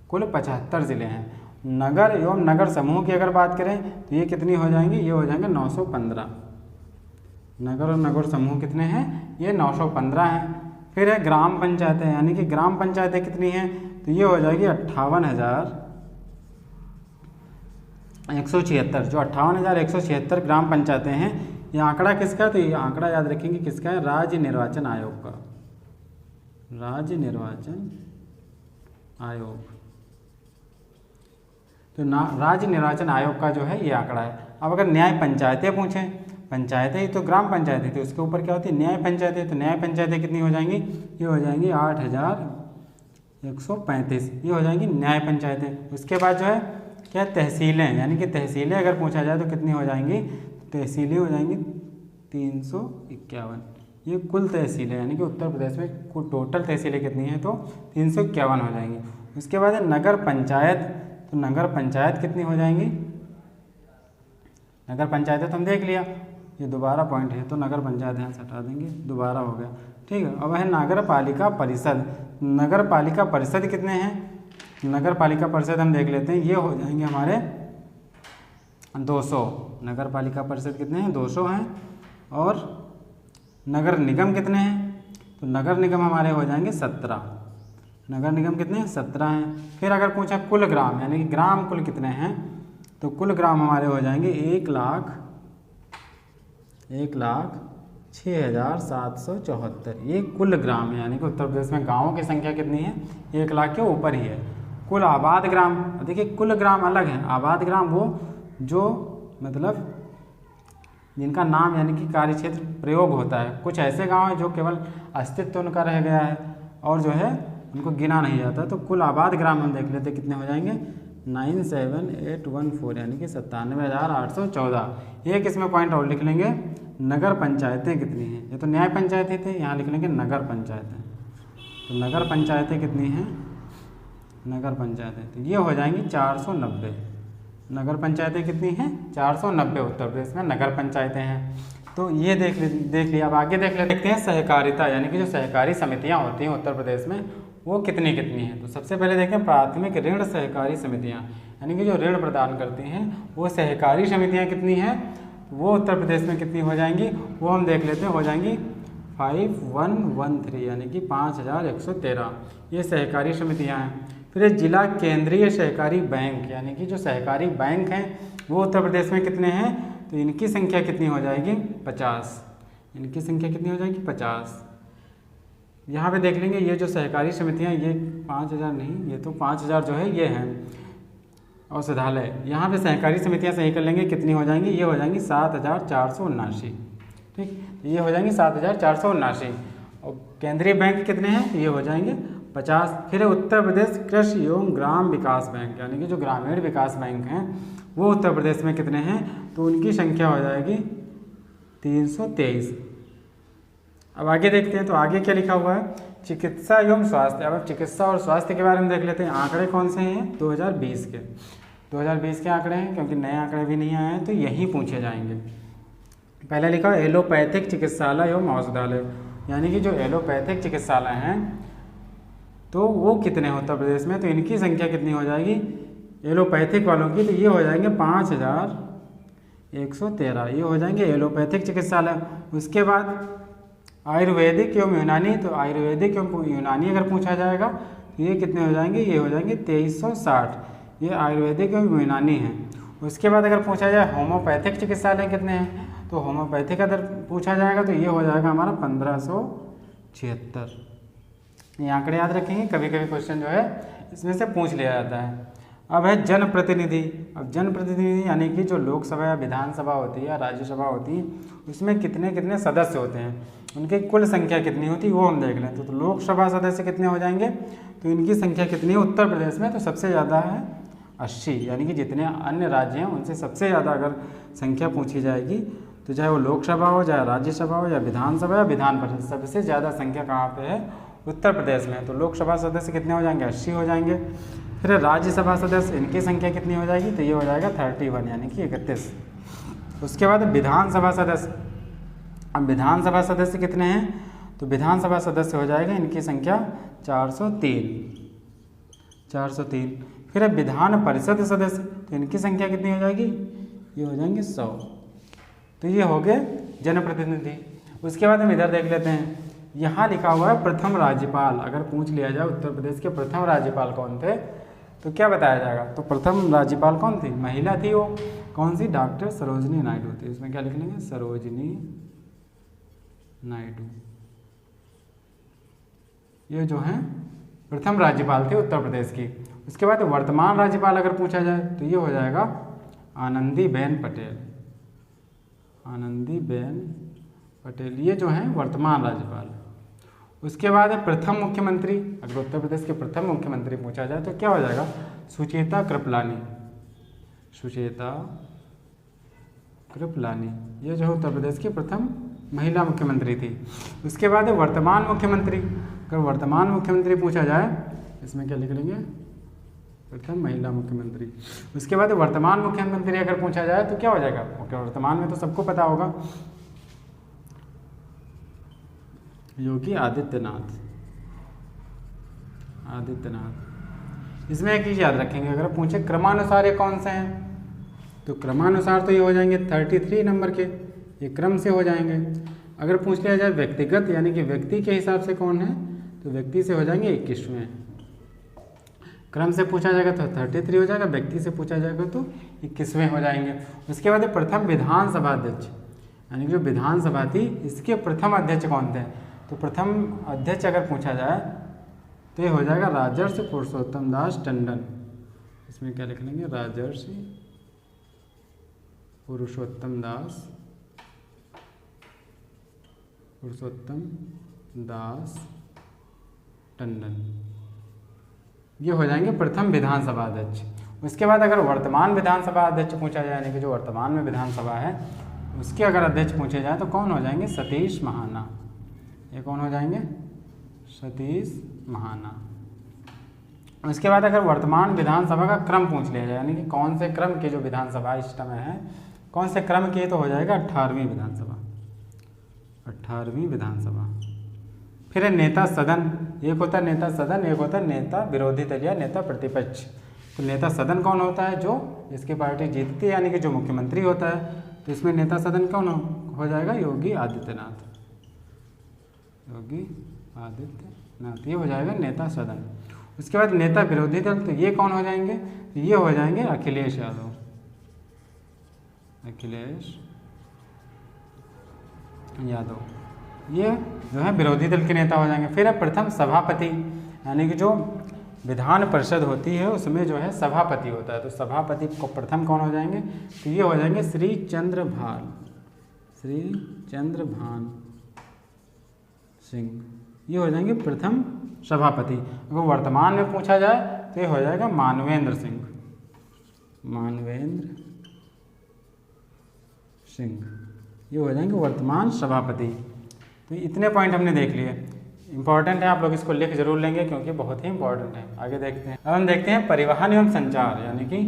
Speaker 1: कुल 75 ज़िले हैं। नगर एवं नगर समूह की अगर बात करें तो ये कितनी हो जाएंगी, ये हो जाएंगे 915। नगर और नगर समूह कितने हैं, ये 915 हैं। फिर है ग्राम पंचायतें, यानी कि ग्राम पंचायतें कितनी हैं, तो ये हो जाएगी 58,176। जो 58,176 ग्राम पंचायतें हैं, ये आंकड़ा किसका, तो ये आंकड़ा याद रखेंगे किसका है, राज्य निर्वाचन आयोग का। राज्य निर्वाचन आयोग, तो राज्य निर्वाचन आयोग का जो है ये आंकड़ा है। अब अगर न्याय पंचायतें पूछें, पंचायतें ही तो ग्राम पंचायतें थी, उसके ऊपर क्या होती है, न्याय पंचायतें। तो न्याय पंचायतें कितनी हो जाएंगी, ये हो जाएंगी 8,135, ये हो जाएंगी न्याय पंचायतें। उसके बाद जो है क्या, तहसीलें, यानी कि तहसीलें अगर पूछा जाए तो कितनी हो जाएंगी, तहसीलें हो जाएंगी 351। ये कुल तहसीलें, यानी कि उत्तर प्रदेश में कुल टोटल तहसीलें कितनी हैं, तो 351 हो जाएंगी। उसके बाद है नगर पंचायत, तो नगर पंचायत कितनी हो जाएंगी, नगर पंचायतें तो हम देख लिया, ये दोबारा पॉइंट है तो नगर पंचायत यहाँ से हटा देंगे, दोबारा हो गया, ठीक है। अब है नगर पालिका परिषद, नगर पालिका परिषद कितने हैं, नगर पालिका परिषद हम देख लेते हैं, ये हो जाएंगे हमारे 200। नगर पालिका परिषद कितने हैं, 200 हैं। और नगर निगम कितने हैं, तो नगर निगम हमारे हो जाएंगे 17। नगर निगम कितने हैं, 17 हैं। फिर अगर पूछा कुल ग्राम, यानी कि ग्राम कुल कितने हैं, तो कुल ग्राम हमारे हो जाएंगे 1,06,774। ये कुल ग्राम है, यानी कि उत्तर प्रदेश में गाँवों की संख्या कितनी है, 1 लाख के ऊपर ही है। कुल आबाद ग्राम, देखिए कुल ग्राम अलग है, आबाद ग्राम वो जो मतलब जिनका नाम यानी कि कार्य क्षेत्र प्रयोग होता है। कुछ ऐसे गांव हैं जो केवल अस्तित्व उनका रह गया है और जो है उनको गिना नहीं जाता। तो कुल आबाद ग्राम हम देख लेते कितने हो जाएंगे, 97814, यानी कि 97,814। एक इसमें पॉइंट और लिख लेंगे, नगर पंचायतें कितनी हैं, ये तो न्याय पंचायतें थे, यहाँ लिख लेंगे नगर पंचायतें। तो नगर पंचायतें कितनी हैं, नगर पंचायतें, तो ये हो जाएंगी 490। नगर पंचायतें कितनी हैं, 490 उत्तर प्रदेश में नगर पंचायतें हैं। तो ये देख लिया। अब आगे देखते हैं सहकारिता, यानी कि जो सहकारी समितियां होती हैं उत्तर प्रदेश में वो कितनी हैं। तो सबसे पहले देखें प्राथमिक ऋण सहकारी समितियां, यानी कि जो ऋण प्रदान करती हैं वो सहकारी समितियां कितनी हैं, वो उत्तर प्रदेश में कितनी हो जाएंगी, वो हम देख लेते हैं, हो जाएंगी 5113, यानी कि 5113 ये सहकारी समितियां हैं। फिर जिला केंद्रीय सहकारी बैंक, यानी कि जो सहकारी बैंक हैं वो उत्तर प्रदेश में कितने हैं, तो इनकी संख्या कितनी हो जाएगी, 50। इनकी संख्या कितनी हो जाएगी, 50। यहाँ पे देख लेंगे ये जो सहकारी समितियाँ, ये 5000 नहीं, ये तो 5000 जो है ये हैं औषधालय। यहाँ पे सहकारी समितियाँ सही कर लेंगे, कितनी हो जाएंगी, ये हो जाएंगी 7479, ठीक, ये हो जाएंगी 7479। और केंद्रीय बैंक कितने हैं, ये हो जाएंगे 50। फिर उत्तर प्रदेश कृषि एवं ग्राम विकास बैंक, यानी कि जो ग्रामीण विकास बैंक हैं वो उत्तर प्रदेश में कितने हैं, तो उनकी संख्या हो जाएगी 323। अब आगे देखते हैं, तो आगे क्या लिखा हुआ है, चिकित्सा एवं स्वास्थ्य। अब चिकित्सा और स्वास्थ्य के बारे में देख लेते हैं। आंकड़े कौन से हैं, 2020 के 2020 के आंकड़े हैं, क्योंकि नए आंकड़े भी नहीं आए हैं तो यही पूछे जाएंगे। पहले लिखा है एलोपैथिक चिकित्सालय एवं औषधालय, यानी कि जो एलोपैथिक चिकित्सालय हैं तो वो कितने हैं उत्तर प्रदेश में, तो इनकी संख्या कितनी हो जाएगी एलोपैथिक वालों की, तो ये हो जाएंगे 5113, ये हो जाएंगे एलोपैथिक चिकित्सालय। उसके बाद आयुर्वेदिक एवं यूनानी, तो आयुर्वेदिक एवं यूनानी अगर पूछा जाएगा तो ये कितने हो जाएंगे, ये हो जाएंगे 2360, ये आयुर्वेदिक एवं यूनानी हैं। उसके बाद अगर पूछा जाए होम्योपैथिक चिकित्सालय कितने हैं, तो होम्योपैथिक अगर पूछा जाएगा तो ये हो जाएगा हमारा 1576। ये आंकड़े याद रखेंगे, कभी कभी क्वेश्चन जो है इसमें से पूछ लिया जाता है। अब है जनप्रतिनिधि। अब जनप्रतिनिधि यानी कि जो लोकसभा या विधानसभा होती है या राज्यसभा होती है उसमें कितने कितने सदस्य होते हैं, उनकी कुल संख्या कितनी होती है वो हम देख लें। तो लोकसभा सदस्य कितने हो जाएंगे, तो इनकी संख्या कितनी है उत्तर प्रदेश में, तो सबसे ज़्यादा है 80, यानी कि जितने अन्य राज्य हैं उनसे सबसे ज़्यादा अगर संख्या पूछी जाएगी तो चाहे वो लोकसभा हो, चाहे राज्यसभा हो, या विधानसभा या विधान परिषद, सबसे ज़्यादा संख्या कहाँ पे है, उत्तर प्रदेश में। तो लोकसभा सदस्य कितने हो जाएंगे, 80 हो जाएंगे। फिर राज्यसभा सदस्य, इनकी संख्या कितनी हो जाएगी, तो ये हो जाएगा 31, यानी कि 31। उसके बाद विधानसभा सदस्य। अब विधानसभा सदस्य कितने हैं, तो विधानसभा सदस्य हो जाएगा इनकी संख्या 403। फिर है विधान परिषद सदस्य, तो इनकी संख्या कितनी हो जाएगी, ये हो जाएंगे 100। तो ये हो गए जनप्रतिनिधि। उसके बाद हम इधर देख लेते हैं, यहाँ लिखा हुआ है प्रथम राज्यपाल। अगर पूछ लिया जाए उत्तर प्रदेश के प्रथम राज्यपाल कौन थे, तो क्या बताया जाएगा, तो प्रथम राज्यपाल कौन थी, महिला थी वो, कौन सी, डॉक्टर सरोजिनी नायडू थी। इसमें क्या लिख लेंगे, सरोजिनी नायडू। ये जो है प्रथम राज्यपाल थे उत्तर प्रदेश की। उसके बाद वर्तमान राज्यपाल अगर पूछा जाए तो ये हो जाएगा आनंदीबेन पटेल। आनंदीबेन पटेल ये जो है वर्तमान राज्यपाल। उसके बाद है प्रथम मुख्यमंत्री। अगर उत्तर प्रदेश के प्रथम मुख्यमंत्री पूछा जाए तो क्या हो जाएगा, सुचेता कृपलानी। सुचेता कृपलानी ये जो है उत्तर प्रदेश की प्रथम महिला मुख्यमंत्री थी। उसके बाद है वर्तमान मुख्यमंत्री। अगर वर्तमान मुख्यमंत्री पूछा जाए, इसमें क्या लिख लेंगे, प्रथम महिला मुख्यमंत्री। उसके बाद वर्तमान मुख्यमंत्री अगर पूछा जाए तो क्या हो जाएगा, वर्तमान में तो सबको पता होगा, योगी आदित्यनाथ। आदित्यनाथ। इसमें एक चीज़ याद रखेंगे, अगर पूछे क्रमानुसार ये कौन से हैं, तो क्रमानुसार तो ये हो जाएंगे 33 नंबर के, ये क्रम से हो जाएंगे। अगर पूछ लिया जाए व्यक्तिगत, यानी कि व्यक्ति के हिसाब से कौन है, तो व्यक्ति से हो जाएंगे 21वें। क्रम से पूछा जाएगा तो 33 हो जाएगा, व्यक्ति से पूछा जाएगा तो 21वें हो जाएंगे। उसके बाद प्रथम विधानसभा अध्यक्ष, यानी कि जो विधानसभा थी इसके प्रथम अध्यक्ष कौन थे, तो प्रथम अध्यक्ष अगर पूछा जाए तो ये हो जाएगा राजर्षि पुरुषोत्तम दास टंडन। इसमें क्या लिख लेंगे, राजर्षि पुरुषोत्तम दास टंडन, ये हो जाएंगे प्रथम विधानसभा अध्यक्ष। उसके बाद अगर वर्तमान विधानसभा अध्यक्ष पूछा जाए, यानी कि जो वर्तमान में विधानसभा है उसके अगर अध्यक्ष पूछे जाए तो कौन हो जाएंगे, सतीश महाना। ये कौन हो जाएंगे, सतीश महाना। उसके बाद अगर वर्तमान विधानसभा का क्रम पूछ लिया जाए, यानी कि कौन से क्रम की जो विधानसभा इस समय है, कौन से क्रम की, तो हो जाएगा 18वीं विधानसभा। 18वीं विधानसभा। फिर है नेता सदन। एक होता है नेता सदन, एक होता है नेता विरोधी दल या नेता प्रतिपक्ष। तो नेता सदन कौन होता है, जो इसकी पार्टी जीतती है, यानी कि जो मुख्यमंत्री होता है। तो इसमें नेता सदन कौन हो जाएगा, योगी आदित्यनाथ। योगी आदित्यनाथ ये हो जाएगा नेता सदन। उसके बाद नेता विरोधी दल, तो ये कौन हो जाएंगे, तो ये हो जाएंगे अखिलेश यादव। अखिलेश यादव ये जो है विरोधी दल के नेता हो जाएंगे। फिर है प्रथम सभापति, यानी कि जो विधान परिषद होती है उसमें जो है सभापति होता है, तो सभापति को प्रथम कौन हो जाएंगे, तो ये हो जाएंगे श्री चंद्रभान सिंह। ये हो जाएंगे प्रथम सभापति। अगर वर्तमान में पूछा जाए तो ये हो जाएगा मानवेंद्र सिंह। ये हो जाएंगे वर्तमान सभापति। तो इतने पॉइंट हमने देख लिए, इंपॉर्टेंट है, आप लोग इसको लिख जरूर लेंगे क्योंकि बहुत ही इंपॉर्टेंट है। आगे देखते हैं। अब हम देखते हैं परिवहन एवं संचार, यानी कि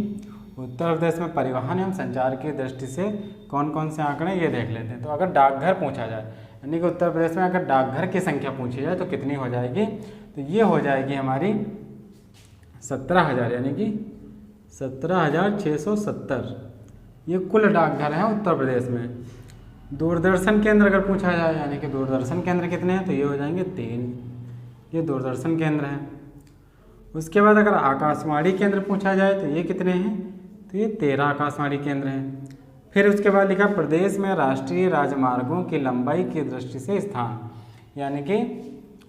Speaker 1: उत्तर प्रदेश में परिवहन एवं संचार की दृष्टि से कौन कौन से आंकड़े, ये देख लेते हैं। तो अगर डाकघर पूछा जाए, यानी कि उत्तर प्रदेश में अगर डाकघर की संख्या पूछी जाए तो कितनी हो जाएगी, तो ये हो जाएगी हमारी 17,000, यानी कि 17,670। ये कुल डाकघर हैं उत्तर प्रदेश में। दूरदर्शन केंद्र अगर पूछा जाए, यानी कि दूरदर्शन केंद्र कितने हैं, तो ये हो जाएंगे 3, ये दूरदर्शन केंद्र हैं। उसके बाद अगर आकाशवाणी केंद्र पूछा जाए तो ये कितने हैं, तो ये 13 आकाशवाणी केंद्र हैं। फिर उसके बाद लिखा प्रदेश में राष्ट्रीय राजमार्गों की लंबाई की दृष्टि से स्थान, यानी कि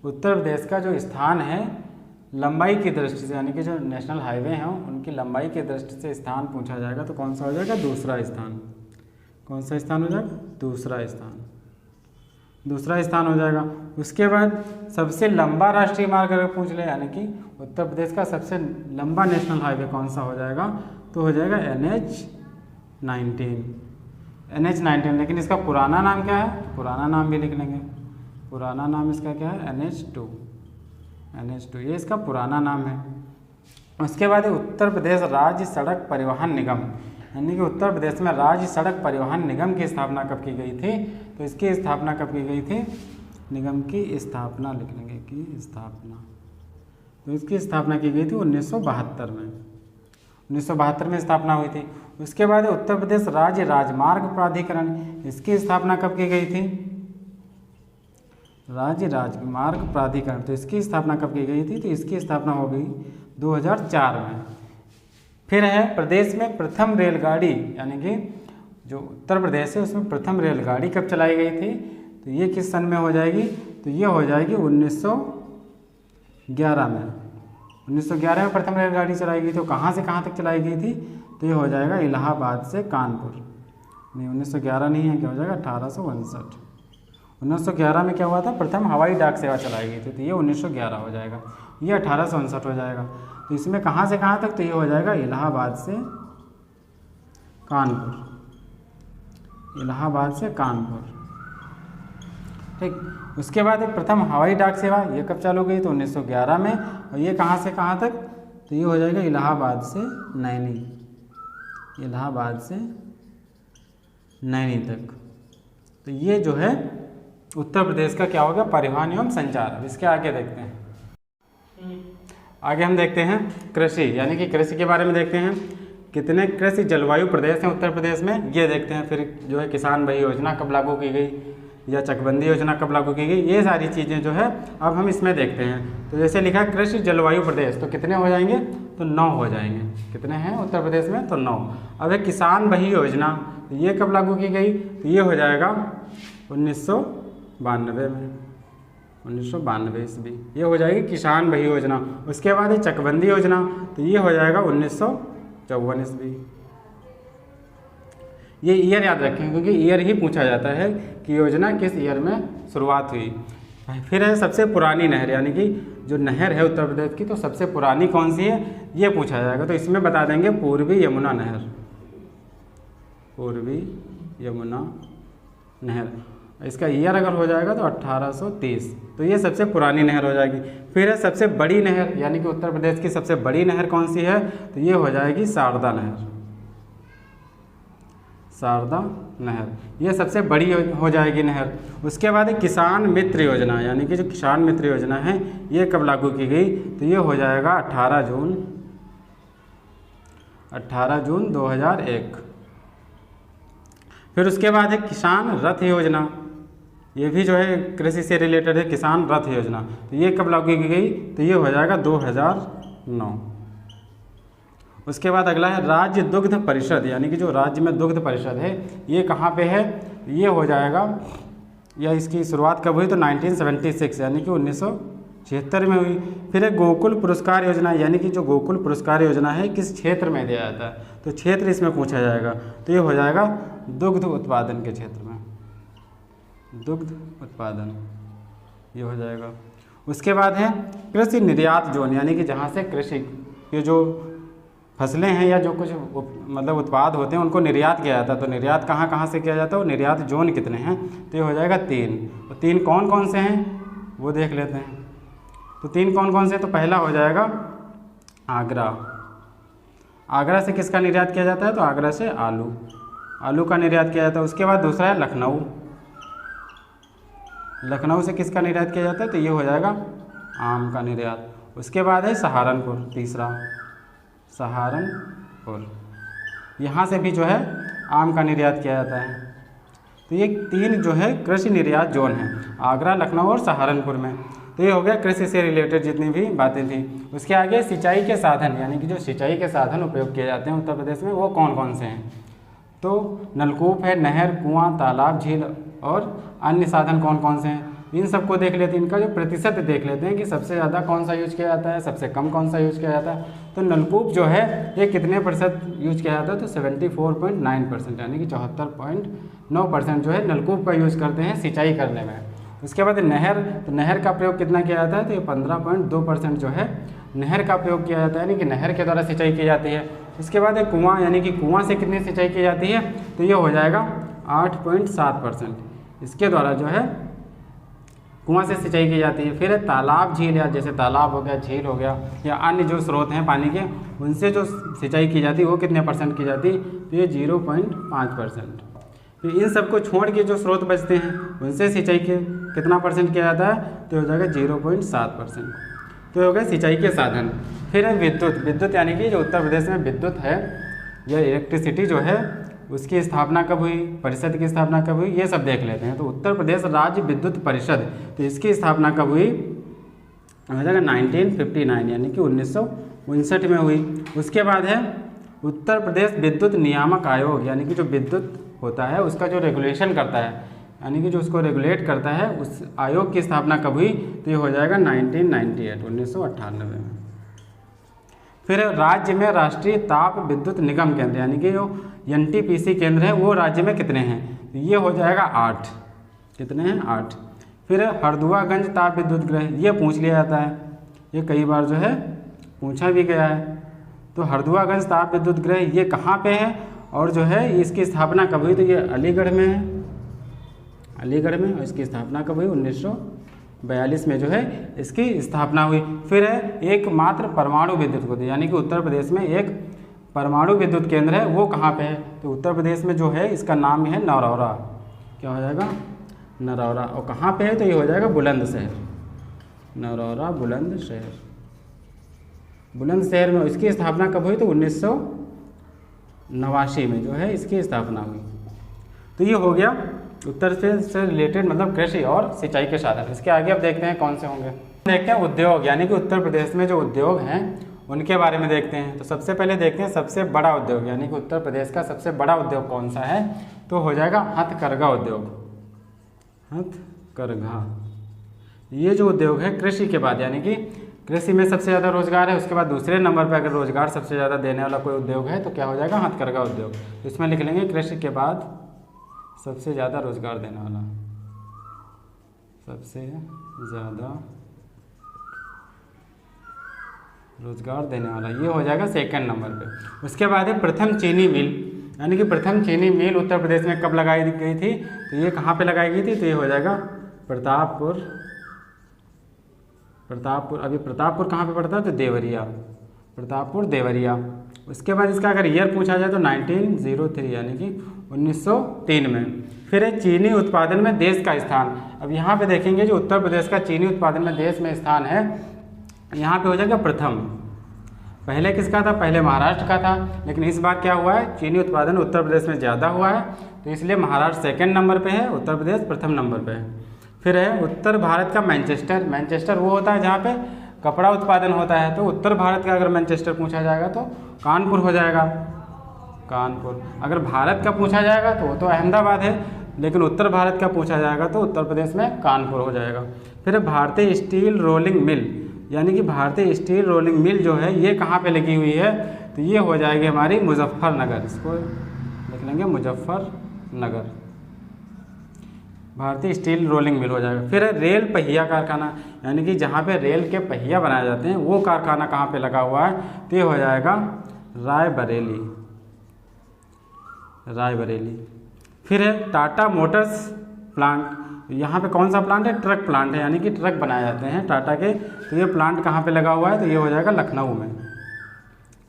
Speaker 1: उत्तर प्रदेश का जो स्थान है लंबाई की दृष्टि से, यानी कि जो नेशनल हाईवे हैं उनकी लंबाई की दृष्टि से स्थान पूछा जाएगा तो कौन सा हो जाएगा, दूसरा स्थान। कौन सा स्थान हो जाएगा, दूसरा स्थान हो जाएगा। उसके बाद सबसे लंबा राष्ट्रीय मार्ग अगर पूछ ले, यानी कि उत्तर प्रदेश का सबसे लंबा नेशनल हाईवे कौन सा हो जाएगा, तो हो जाएगा NH-19। लेकिन इसका पुराना नाम क्या है, पुराना नाम भी लिख लेंगे। पुराना नाम इसका क्या है, NH2, ये इसका पुराना नाम है। उसके बाद उत्तर प्रदेश राज्य सड़क परिवहन निगम, यानी कि उत्तर प्रदेश में राज्य सड़क परिवहन निगम की स्थापना कब की गई थी, तो इसकी स्थापना कब की गई थी, निगम की स्थापना लिख लेंगे, की स्थापना। तो इसकी स्थापना की गई थी 1972 में। 1972 में स्थापना हुई थी। उसके बाद उत्तर प्रदेश राज्य राजमार्ग प्राधिकरण, इसकी स्थापना कब की गई थी? राज्य राजमार्ग प्राधिकरण, तो इसकी स्थापना कब की गई थी? तो इसकी स्थापना हो गई 2004 में। फिर है प्रदेश में प्रथम रेलगाड़ी, यानी कि जो उत्तर प्रदेश है उसमें प्रथम रेलगाड़ी कब चलाई गई थी? तो ये किस सन में हो जाएगी? तो ये हो जाएगी 1911 में। 1911 में प्रथम रेलगाड़ी चलाई गई। तो कहाँ से कहाँ तक चलाई गई थी? तो ये हो जाएगा इलाहाबाद से कानपुर। नहीं, 1911 नहीं है, क्या हो जाएगा 1859। 1911 में क्या हुआ था? प्रथम हवाई डाक सेवा चलाई गई थी, तो ये 1911 हो जाएगा। ये 1859 हो जाएगा। तो इसमें कहाँ से कहाँ तक? तो ये हो जाएगा इलाहाबाद से कानपुर, इलाहाबाद से कानपुर, ठीक। उसके बाद एक प्रथम हवाई डाक सेवा, ये कब चालू गई? तो 1911 में। और ये कहाँ से कहाँ तक? तो ये हो जाएगा इलाहाबाद से नैनी, इलाहाबाद से नैनी तक। तो ये जो है उत्तर प्रदेश का क्या होगा? परिवहन एवं संचार। अब इसके आगे देखते हैं। आगे हम देखते हैं कृषि, यानी कि कृषि के बारे में देखते हैं। कितने कृषि जलवायु प्रदेश हैं उत्तर प्रदेश में, ये देखते हैं। फिर जो है किसान भाई योजना कब लागू की गई, या चकबंदी योजना कब लागू की गई, ये सारी चीज़ें जो है अब हम इसमें देखते हैं। तो जैसे लिखा है कृषि जलवायु प्रदेश, तो कितने हो जाएंगे? तो 9 हो जाएंगे। कितने हैं उत्तर प्रदेश में? तो 9। अब है किसान भाई योजना, तो ये कब लागू की गई? तो ये हो जाएगा 1992 में, 1992 ईस्वी, ये हो जाएगी किसान भाई योजना। उसके बाद है चकबंदी योजना, तो ये हो जाएगा 1954 ईस्वी। ये ईयर याद रखें, क्योंकि ईयर ही पूछा जाता है कि योजना किस ईयर में शुरुआत हुई। फिर है सबसे पुरानी नहर, यानी कि जो नहर है उत्तर प्रदेश की, तो सबसे पुरानी कौन सी है, ये पूछा जाएगा। तो इसमें बता देंगे पूर्वी यमुना नहर, पूर्वी यमुना नहर। इसका ईयर अगर हो जाएगा तो 1830, तो ये सबसे पुरानी नहर हो जाएगी। फिर है सबसे बड़ी नहर, यानी कि उत्तर प्रदेश की सबसे बड़ी नहर कौन सी है? तो ये हो जाएगी शारदा नहर, शारदा नहर, ये सबसे बड़ी हो जाएगी नहर। उसके बाद किसान मित्र योजना, यानी कि जो किसान मित्र योजना है ये कब लागू की गई? तो ये हो जाएगा 18 जून 2001। फिर उसके बाद है किसान रथ योजना, ये भी जो है कृषि से रिलेटेड है, किसान रथ योजना। तो ये कब लागू की गई? तो ये हो जाएगा 2009। उसके बाद अगला है राज्य दुग्ध परिषद, यानी कि जो राज्य में दुग्ध परिषद है ये कहाँ पे है? ये हो जाएगा, या इसकी शुरुआत कब हुई? तो 1976, यानी कि 1976 में हुई। फिर है गोकुल पुरस्कार योजना, यानी कि जो गोकुल पुरस्कार योजना है किस क्षेत्र में दिया जाता है? तो क्षेत्र इसमें पूछा जाएगा। तो ये हो जाएगा दुग्ध उत्पादन के क्षेत्र में, दुग्ध उत्पादन, ये हो जाएगा। उसके बाद है कृषि निर्यात जोन, यानी कि जहाँ से कृषि के जो फसलें हैं या जो कुछ मतलब उत्पाद होते हैं उनको निर्यात किया जाता है। तो निर्यात कहाँ कहाँ से किया जाता है, और निर्यात जोन कितने हैं? तो ये हो जाएगा 3। तो 3 कौन कौन से हैं वो देख लेते हैं। तो 3 कौन कौन से? तो पहला हो जाएगा आगरा, आगरा से किसका निर्यात किया जाता है? तो आगरा से आलू, आलू का निर्यात किया जाता है। उसके बाद दूसरा है लखनऊ, लखनऊ से किसका निर्यात किया जाता है? तो ये हो जाएगा आम का निर्यात। उसके बाद है सहारनपुर, तीसरा सहारनपुर, यहाँ से भी जो है आम का निर्यात किया जाता है। तो ये 3 जो है कृषि निर्यात जोन है, आगरा, लखनऊ और सहारनपुर में। तो ये हो गया कृषि से रिलेटेड जितनी भी बातें थी। उसके आगे सिंचाई के साधन, यानी कि जो सिंचाई के साधन उपयोग किए जाते हैं उत्तर प्रदेश में वो कौन कौन से हैं? तो नलकूप है, नहर, कुआं, तालाब, झील और अन्य साधन कौन कौन से हैं? इन सबको देख लेते हैं, इनका जो प्रतिशत देख लेते हैं कि सबसे ज़्यादा कौन सा यूज किया जाता है, सबसे कम कौन सा यूज किया जाता है। तो नलकूप जो है ये कितने प्रतिशत यूज किया जाता है? तो 74.9%, यानी कि 74.9% जो है नलकूप का यूज़ करते हैं सिंचाई करने में। उसके बाद नहर, तो नहर का प्रयोग कितना किया जाता है? तो ये 15.2% जो है नहर का प्रयोग किया जाता है, यानी कि नहर के द्वारा सिंचाई की जाती है। उसके बाद कुआँ, यानी कि कुआँ से कितनी सिंचाई की जाती है? तो ये हो जाएगा 8.7%, इसके द्वारा जो है कुआं से सिंचाई की जाती है। फिर है तालाब, झील, या जैसे तालाब हो गया, झील हो गया, या अन्य जो स्रोत हैं पानी के उनसे जो सिंचाई की जाती है वो कितने % की जाती है? तो ये 0.5%। फिर इन सबको छोड़ के जो स्रोत बचते हैं उनसे सिंचाई के कितना % किया जाता है? तो हो जाएगा 0.7%। तो हो गए सिंचाई के साधन। फिर है विद्युत। विद्युत यानी कि जो उत्तर प्रदेश में विद्युत है या इलेक्ट्रिसिटी जो है उसकी स्थापना कब हुई, परिषद की स्थापना कब हुई, ये सब देख लेते हैं। तो उत्तर प्रदेश राज्य विद्युत परिषद, तो इसकी स्थापना कब हुई, हो जाएगा 1959 यानी कि 1959 में हुई। उसके बाद है उत्तर प्रदेश विद्युत नियामक आयोग, यानी कि जो विद्युत होता है उसका जो रेगुलेशन करता है, यानी कि जो उसको रेगुलेट करता है, उस आयोग की स्थापना कब हुई, तो ये हो जाएगा 1998 1998 में। फिर राज्य में राष्ट्रीय ताप विद्युत निगम केंद्र, यानी कि जो NTPC केंद्र है वो राज्य में कितने हैं, तो ये हो जाएगा 8। कितने हैं, 8। फिर हरदुआगंज ताप विद्युत गृह, ये पूछ लिया जाता है, ये कई बार जो है पूछा भी गया है। तो हरदुआगंज ताप विद्युत गृह ये कहाँ पे है और जो है इसकी स्थापना कब हुई, तो ये अलीगढ़ में है, अलीगढ़ में। और इसकी स्थापना कब हुई, 1942 में जो है इसकी स्थापना हुई। फिर है एकमात्र परमाणु विद्युत केंद्र, यानी कि उत्तर प्रदेश में एक परमाणु विद्युत केंद्र है, वो कहाँ पे है, तो उत्तर प्रदेश में जो है इसका नाम है नरौरा। क्या हो जाएगा, नरौरा। और कहाँ पे है, तो ये हो जाएगा बुलंदशहर, नरौरा बुलंदशहर। बुलंदशहर में इसकी स्थापना कब हुई, तो 1989 में जो है इसकी स्थापना हुई। तो ये हो गया उत्तर प्रदेश से रिलेटेड मतलब कृषि और सिंचाई के साधन। इसके आगे अब देखते हैं कौन से होंगे। देखते हैं उद्योग, यानी कि उत्तर प्रदेश में जो उद्योग हैं उनके बारे में देखते हैं। तो सबसे पहले देखते हैं सबसे बड़ा उद्योग, यानी कि उत्तर प्रदेश का सबसे बड़ा उद्योग कौन सा है, तो हो जाएगा हथकरघा उद्योग, हथकरघा। ये जो उद्योग है कृषि के बाद, यानी कि कृषि में सबसे ज़्यादा रोजगार है, उसके बाद दूसरे नंबर पर अगर रोजगार सबसे ज़्यादा देने वाला कोई उद्योग है तो क्या हो जाएगा, हथकरघा उद्योग। तो इसमें लिख लेंगे कृषि के बाद सबसे ज़्यादा रोजगार देने वाला, सबसे ज़्यादा रोजगार देने वाला, ये हो जाएगा सेकंड नंबर पे। उसके बाद है प्रथम चीनी मिल, यानी कि प्रथम चीनी मिल उत्तर प्रदेश में कब लगाई गई थी, तो ये कहाँ पे लगाई गई थी, तो ये हो जाएगा प्रतापपुर। प्रतापपुर, अभी प्रतापपुर कहाँ पे पड़ता है, तो देवरिया, प्रतापपुर देवरिया। उसके बाद इसका अगर ईयर पूछा जाए तो 1903 यानी कि 1903 में। फिर है चीनी उत्पादन में देश का स्थान। अब यहाँ पे देखेंगे जो उत्तर प्रदेश का चीनी उत्पादन में देश में स्थान है, यहाँ पे हो जाएगा प्रथम। पहले किसका था, पहले महाराष्ट्र का था, लेकिन इस बार क्या हुआ है, चीनी उत्पादन उत्तर प्रदेश में ज़्यादा हुआ है, तो इसलिए महाराष्ट्र सेकंड नंबर पे है, उत्तर प्रदेश प्रथम नंबर पे है। फिर है उत्तर भारत का मैनचेस्टर। मैनचेस्टर वो होता है जहाँ पे कपड़ा उत्पादन होता है, तो उत्तर भारत का अगर मैनचेस्टर पूछा जाएगा तो कानपुर हो जाएगा, कानपुर। अगर भारत का पूछा जाएगा तो वो तो अहमदाबाद है, लेकिन उत्तर भारत का पूछा जाएगा तो उत्तर प्रदेश में कानपुर हो जाएगा। फिर भारतीय स्टील रोलिंग मिल, यानी कि भारतीय स्टील रोलिंग मिल जो है ये कहाँ पे लगी हुई है, तो ये हो जाएगी हमारी मुजफ्फरनगर, इसको लिख लेंगे मुजफ्फरनगर, भारतीय स्टील रोलिंग मिल हो जाएगा। फिर रेल पहिया कारखाना, यानी कि जहाँ पे रेल के पहिया बनाए जाते हैं वो कारखाना कहाँ पे लगा हुआ है, तो ये हो जाएगा रायबरेली, रायबरेली। फिर है टाटा मोटर्स प्लांट, यहाँ पे कौन सा प्लांट है, ट्रक प्लांट है, यानी कि ट्रक बनाए जाते हैं टाटा के, तो ये प्लांट कहाँ पे लगा हुआ है, तो ये हो जाएगा लखनऊ में,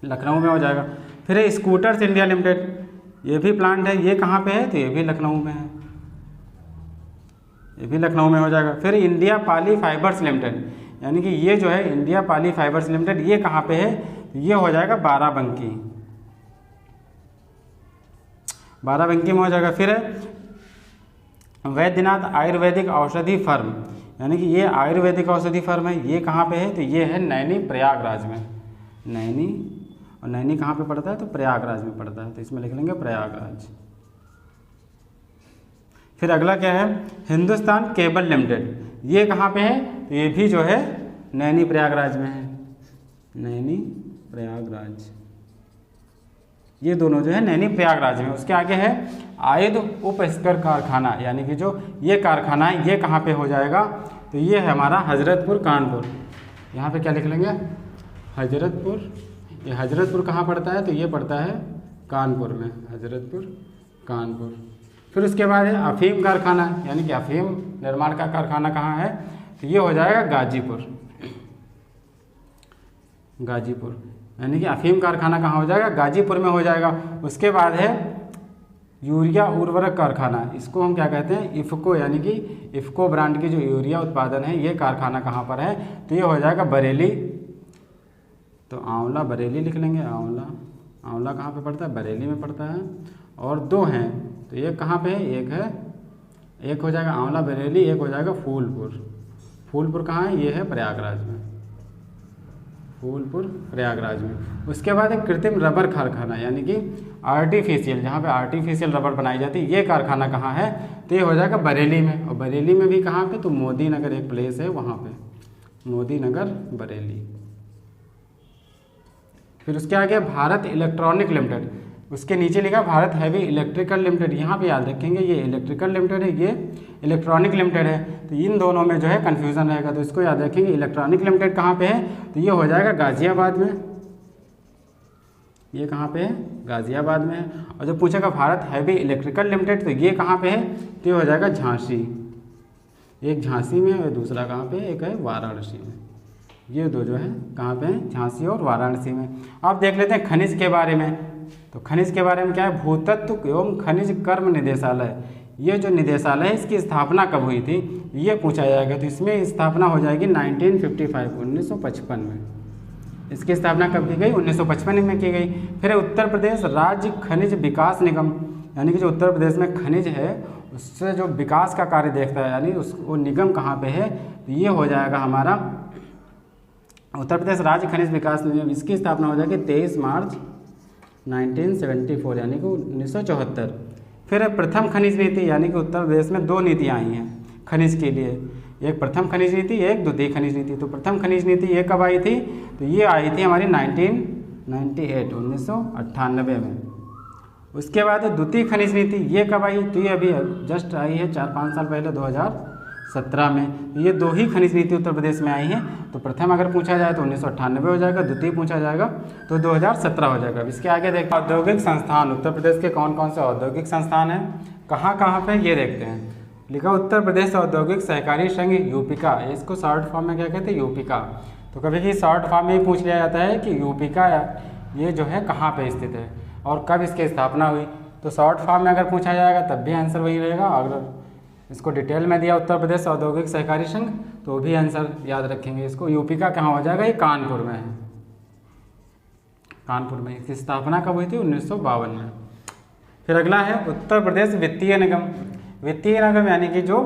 Speaker 1: लखनऊ में हो जाएगा। फिर है स्कूटर्स इंडिया लिमिटेड, ये भी प्लांट है, ये कहाँ पे है, तो ये भी लखनऊ में है, ये भी लखनऊ में हो जाएगा। फिर इंडिया पाली फाइबर्स लिमिटेड, यानी कि ये जो है इंडिया पाली फाइबर्स लिमिटेड ये कहाँ पे है, ये हो जाएगा बाराबंकी, बाराबंकी में हो जाएगा। फिर वैद्यनाथ आयुर्वेदिक औषधि फर्म, यानी कि ये आयुर्वेदिक औषधि फर्म है, ये कहाँ पे है, तो ये है नैनी प्रयागराज में, नैनी, और नैनी कहाँ पे पड़ता है, तो प्रयागराज में पड़ता है, तो इसमें लिख लेंगे प्रयागराज। फिर अगला क्या है, हिंदुस्तान केबल लिमिटेड, ये कहाँ पे है, तो ये भी जो है नैनी प्रयागराज में है, नैनी प्रयागराज, ये दोनों जो है नैनी प्रयागराज में। उसके आगे है आयुध उपस्कर कारखाना, यानी कि जो ये कारखाना है ये कहाँ पे हो जाएगा, तो ये है हमारा हजरतपुर कानपुर, यहाँ पे क्या लिख लेंगे, हजरतपुर। ये हजरतपुर कहाँ पड़ता है, तो ये पड़ता है कानपुर में, हजरतपुर कानपुर। फिर उसके बाद है अफीम कारखाना, यानी कि अफीम निर्माण का कारखाना कहाँ है, तो ये हो जाएगा गाजीपुर, गाजीपुर, यानी कि अफीम कारखाना कहाँ हो जाएगा, गाजीपुर में हो जाएगा। उसके बाद है यूरिया उर्वरक कारखाना, इसको हम क्या कहते हैं, इफ़को, यानी कि इफ़को ब्रांड की जो यूरिया उत्पादन है ये कारखाना कहाँ पर है, तो ये हो जाएगा बरेली। तो आंवला बरेली लिख लेंगे, आंवला, आंवला कहाँ पे पड़ता है, बरेली में पड़ता है। और दो हैं तो एक कहाँ पे है, एक है, एक हो जाएगा आंवला बरेली, एक हो जाएगा फूलपुर। फूलपुर कहाँ है, ये है प्रयागराज में, फूलपुर प्रयागराज में। उसके बाद एक कृत्रिम रबर कारखाना, यानी कि आर्टिफिशियल, जहाँ पे आर्टिफिशियल रबर बनाई जाती है, ये कारखाना कहाँ है, तो ये हो जाएगा बरेली में। और बरेली में भी कहाँ पे, तो मोदी नगर एक प्लेस है वहाँ पे, मोदी नगर बरेली। फिर उसके आगे भारत इलेक्ट्रॉनिक लिमिटेड, उसके नीचे लिखा भारत हैवी इलेक्ट्रिकल लिमिटेड। यहाँ पे याद रखेंगे ये इलेक्ट्रिकल लिमिटेड है, ये इलेक्ट्रॉनिक लिमिटेड है, तो इन दोनों में जो है कन्फ्यूज़न रहेगा, तो इसको याद रखेंगे। इलेक्ट्रॉनिक लिमिटेड कहाँ पे है, तो ये हो जाएगा गाज़ियाबाद में, ये कहाँ पे है, गाज़ियाबाद में है। और जब पूछेगा भारत हैवी इलेक्ट्रिकल लिमिटेड, तो ये कहाँ पे है, तो ये हो जाएगा झांसी, एक झांसी में और दूसरा कहाँ पे, एक है वाराणसी में। ये दो जो है कहाँ पे हैं, झांसी और वाराणसी में। अब देख लेते हैं खनिज के बारे में। तो खनिज के बारे में क्या है, भूतत्व एवं खनिज कर्म निदेशालय, ये जो निदेशालय है इसकी स्थापना कब हुई थी, ये पूछा जाएगा। तो इसमें स्थापना हो जाएगी 1955, 1955 में। इसकी स्थापना कब की गई, 1955 में की गई। फिर उत्तर प्रदेश राज्य खनिज विकास निगम, यानी कि जो उत्तर प्रदेश में खनिज है उससे जो विकास का कार्य देखता है, यानी उस वो निगम कहाँ पे है, तो ये हो जाएगा हमारा उत्तर प्रदेश राज्य खनिज विकास निगम। इसकी स्थापना हो जाएगी 23 मार्च 1974, यानी कि 1974। फिर प्रथम खनिज नीति, यानी कि उत्तर प्रदेश में दो नीतियाँ आई हैं खनिज के लिए, एक प्रथम खनिज नीति, एक द्वितीय खनिज नीति। तो प्रथम खनिज नीति ये कब आई थी, तो ये आई थी हमारी 1998, 1998 में। उसके बाद द्वितीय खनिज नीति ये कब आई, तो ये अभी जस्ट आई है 4-5 साल पहले, 2017 में। ये दो ही खनिज नीति उत्तर प्रदेश में आई हैं। तो प्रथम अगर पूछा जाए तो 1998 हो जाएगा, द्वितीय पूछा जाएगा तो 2017 हो जाएगा। इसके आगे देखते हैं औद्योगिक संस्थान, उत्तर प्रदेश के कौन कौन से औद्योगिक संस्थान हैं, कहाँ कहाँ पे, ये देखते हैं। लिखा उत्तर प्रदेश औद्योगिक सहकारी संघ यूपिका, इसको शॉर्ट फॉर्म में क्या कहते हैं, यूपिका। तो कभी भी शॉर्ट फॉर्म में ही पूछ लिया जाता है कि यूपिका ये जो है कहाँ पे स्थित है और कब इसकी स्थापना हुई। तो शॉर्ट फॉर्म में अगर पूछा जाएगा तब भी आंसर वही रहेगा, अगर इसको डिटेल में दिया उत्तर प्रदेश औद्योगिक सहकारी संघ तो भी आंसर याद रखेंगे। इसको यूपिका कहाँ हो जाएगा, ये कानपुर में है, कानपुर में। इसकी स्थापना कब हुई थी, 1952 में। फिर अगला है उत्तर प्रदेश वित्तीय निगम। वित्तीय निगम यानी कि जो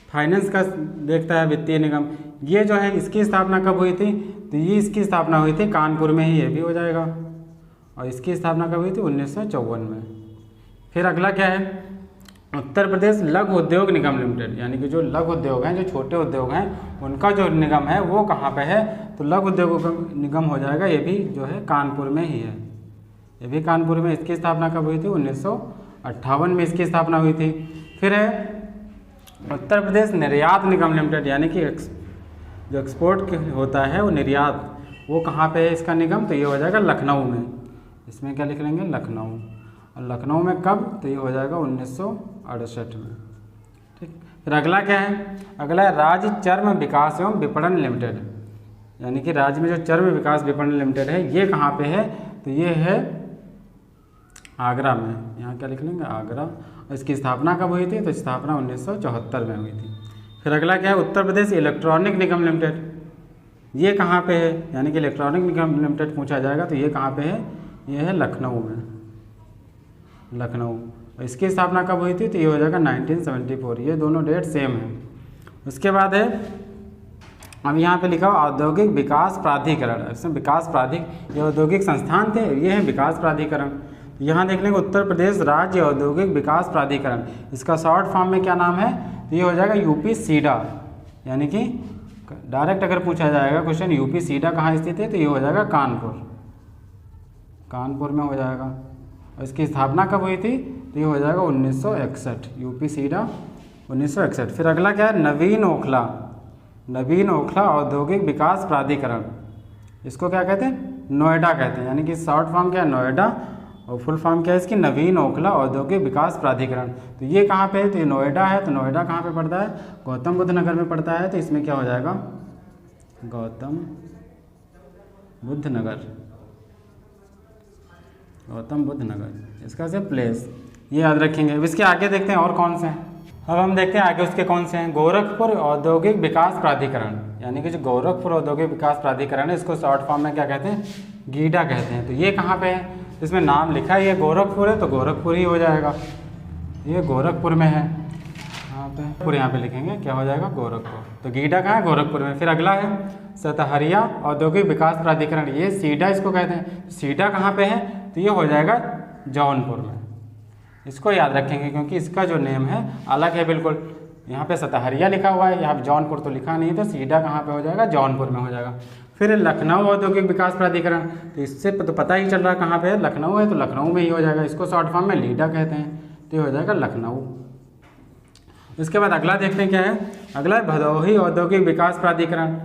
Speaker 1: फाइनेंस का देखता है वित्तीय निगम, ये जो है इसकी स्थापना कब हुई थी, तो ये इसकी स्थापना हुई थी कानपुर में ही, ये भी हो जाएगा। और इसकी स्थापना कब हुई थी, 1954 में। फिर अगला क्या है, उत्तर प्रदेश लघु उद्योग निगम लिमिटेड, यानी कि जो लघु उद्योग हैं, जो छोटे उद्योग हैं, उनका जो निगम है वो कहाँ पे है, तो लघु उद्योग निगम हो जाएगा, ये भी जो है कानपुर में ही है, ये भी कानपुर में। इसकी स्थापना कब हुई थी, 1958 में इसकी स्थापना हुई थी। फिर है उत्तर प्रदेश निर्यात निगम लिमिटेड, यानी कि जो एक्सपोर्ट होता है वो निर्यात, वो कहाँ पे है इसका निगम, तो ये हो जाएगा लखनऊ में। इसमें क्या लिख लेंगे, लखनऊ। और लखनऊ में कब, तो ये हो जाएगा 1968 में। ठीक। फिर अगला क्या है, अगला है राज्य चर्म विकास एवं विपणन लिमिटेड, यानी कि राज्य में जो चर्म विकास विपणन लिमिटेड है ये कहाँ पे है, तो ये है आगरा में। यहाँ क्या लिख लेंगे, आगरा। इसकी स्थापना कब हुई थी, तो स्थापना 1974 में हुई थी। फिर अगला क्या है, उत्तर प्रदेश इलेक्ट्रॉनिक निगम लिमिटेड, ये कहाँ पे है, यानी कि इलेक्ट्रॉनिक निगम लिमिटेड पूछा जाएगा तो ये कहाँ पे है, ये है लखनऊ में, लखनऊ। इसकी स्थापना कब हुई थी, तो ये हो जाएगा 1974, ये दोनों डेट सेम है। उसके बाद है अब यहाँ पे लिखा हुआ औद्योगिक विकास प्राधिकरण, इसमें विकास ये औद्योगिक संस्थान थे, ये है विकास प्राधिकरण। यहाँ देख लेंगे उत्तर प्रदेश राज्य औद्योगिक विकास प्राधिकरण, इसका शॉर्ट फॉर्म में क्या नाम है, तो ये हो जाएगा यूपी सीडा, यानी कि डायरेक्ट अगर पूछा जाएगा क्वेश्चन यूपी सीडा कहाँ स्थित है, तो ये हो जाएगा कानपुर, कानपुर में हो जाएगा। और इसकी स्थापना कब हुई थी, तो ये हो जाएगा 1961, यूपी सीडा 1961। फिर अगला क्या है, नवीन ओखला औद्योगिक विकास प्राधिकरण, इसको क्या कहते हैं, नोएडा कहते हैं, यानी कि शॉर्ट फॉर्म क्या है नोएडा और फुल फॉर्म क्या है इसकी, नवीन ओखला औद्योगिक विकास प्राधिकरण। तो ये कहाँ पे है, तो ये नोएडा है। तो नोएडा कहाँ पे पड़ता है, गौतम बुद्ध नगर में पड़ता है। तो इसमें क्या हो जाएगा, गौतम बुद्ध नगर, इसका से प्लेस ये याद रखेंगे। अब इसके आगे देखते हैं और कौन से हैं। अब हम देखते हैं आगे उसके कौन से हैं। गोरखपुर औद्योगिक विकास प्राधिकरण, यानी कि जो गोरखपुर औद्योगिक विकास प्राधिकरण है, इसको शॉर्ट फॉर्म में क्या कहते हैं, गीडा कहते हैं। तो ये कहाँ पे है, इसमें नाम लिखा है ये गोरखपुर है, तो गोरखपुर ही हो जाएगा, ये गोरखपुर में है। यहाँ पे लिखेंगे क्या हो जाएगा, गोरखपुर। तो गीडा कहाँ है, गोरखपुर में। फिर अगला है सतहरिया औद्योगिक विकास प्राधिकरण, ये सीडा इसको कहते हैं। सीडा कहाँ पे है, तो ये हो जाएगा जौनपुर में। इसको याद रखेंगे क्योंकि इसका जो नेम है अलग है बिल्कुल। यहाँ पे सतहरिया लिखा हुआ है, यहाँ जौनपुर तो लिखा नहीं, तो सीडा कहाँ पे हो जाएगा, जौनपुर में हो जाएगा। फिर लखनऊ औद्योगिक विकास प्राधिकरण, तो इससे तो पता ही चल रहा है कहाँ पे है, लखनऊ है, तो लखनऊ में ही हो जाएगा। इसको शॉर्ट फॉर्म में लीडा कहते हैं, तो ये हो जाएगा लखनऊ। उसके बाद अगला देखते हैं क्या है, अगला है भदोही औद्योगिक विकास प्राधिकरण।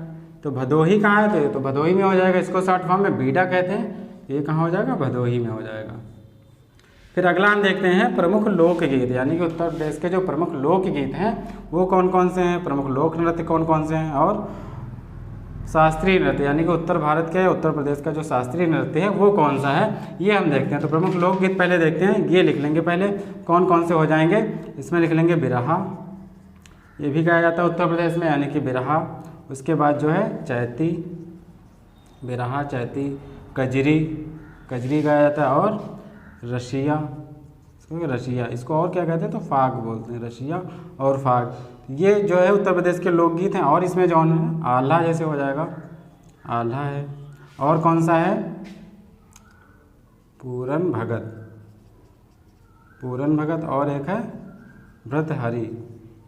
Speaker 1: तो भदोही कहाँ है, तो भदोही में हो जाएगा। इसको शॉर्ट फॉर्म में बीडा कहते हैं, ये कहाँ हो जाएगा, भदोही में हो जाएगा। फिर अगला हम देखते हैं प्रमुख लोकगीत, यानी कि उत्तर प्रदेश के जो प्रमुख लोकगीत हैं वो कौन कौन से हैं, प्रमुख लोक नृत्य कौन कौन से हैं, और शास्त्रीय नृत्य, यानी कि उत्तर भारत के उत्तर प्रदेश का जो शास्त्रीय नृत्य है वो कौन सा है, ये हम देखते हैं। तो प्रमुख लोकगीत पहले देखते हैं, ये लिख लेंगे पहले कौन कौन से हो जाएंगे। इसमें लिख लेंगे बिरहा, ये भी गाया जाता है उत्तर प्रदेश में, यानी कि बिरहा। उसके बाद जो है चैती, बिरहा चैती, कजरी, कजरी गाया जाता है, और रशिया, रशिया इसको और क्या कहते हैं, तो फाग बोलते हैं, रशिया और फाग। ये जो है उत्तर प्रदेश के लोकगीत हैं। और इसमें जौन है आल्हा जैसे हो जाएगा, आल्हा है। और कौन सा है, पूरन भगत, पूरन भगत, और एक है भृतहरि।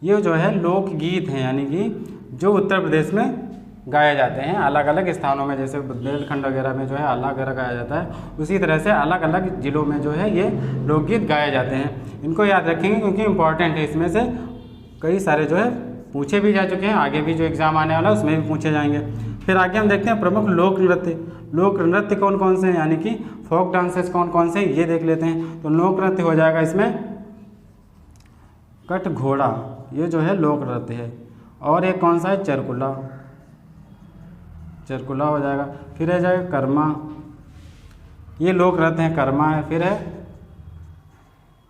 Speaker 1: ये जो है लोकगीत हैं, यानी कि जो उत्तर प्रदेश में गाए जाते हैं अलग अलग स्थानों में, जैसे बुंदेलखंड वगैरह में जो है आल्हा वगैरह गाया जाता है, उसी तरह से अलग अलग ज़िलों में जो है ये लोकगीत गाए जाते हैं। इनको याद रखेंगे क्योंकि इंपॉर्टेंट है, इसमें से कई सारे जो है पूछे भी जा चुके हैं, आगे भी जो एग्ज़ाम आने वाला है उसमें भी पूछे जाएंगे। फिर आगे हम देखते हैं प्रमुख लोक नृत्य, लोक नृत्य कौन कौन से हैं, यानी कि फोक डांसेस कौन कौन से हैं, ये देख लेते हैं। तो लोक नृत्य हो जाएगा इसमें कट घोड़ा, ये जो है लोक नृत्य है। और एक कौन सा है, चरकुला, चरकुला हो जाएगा। फिर है जाएगा कर्मा, ये लोक नृत्य है, कर्मा है। फिर है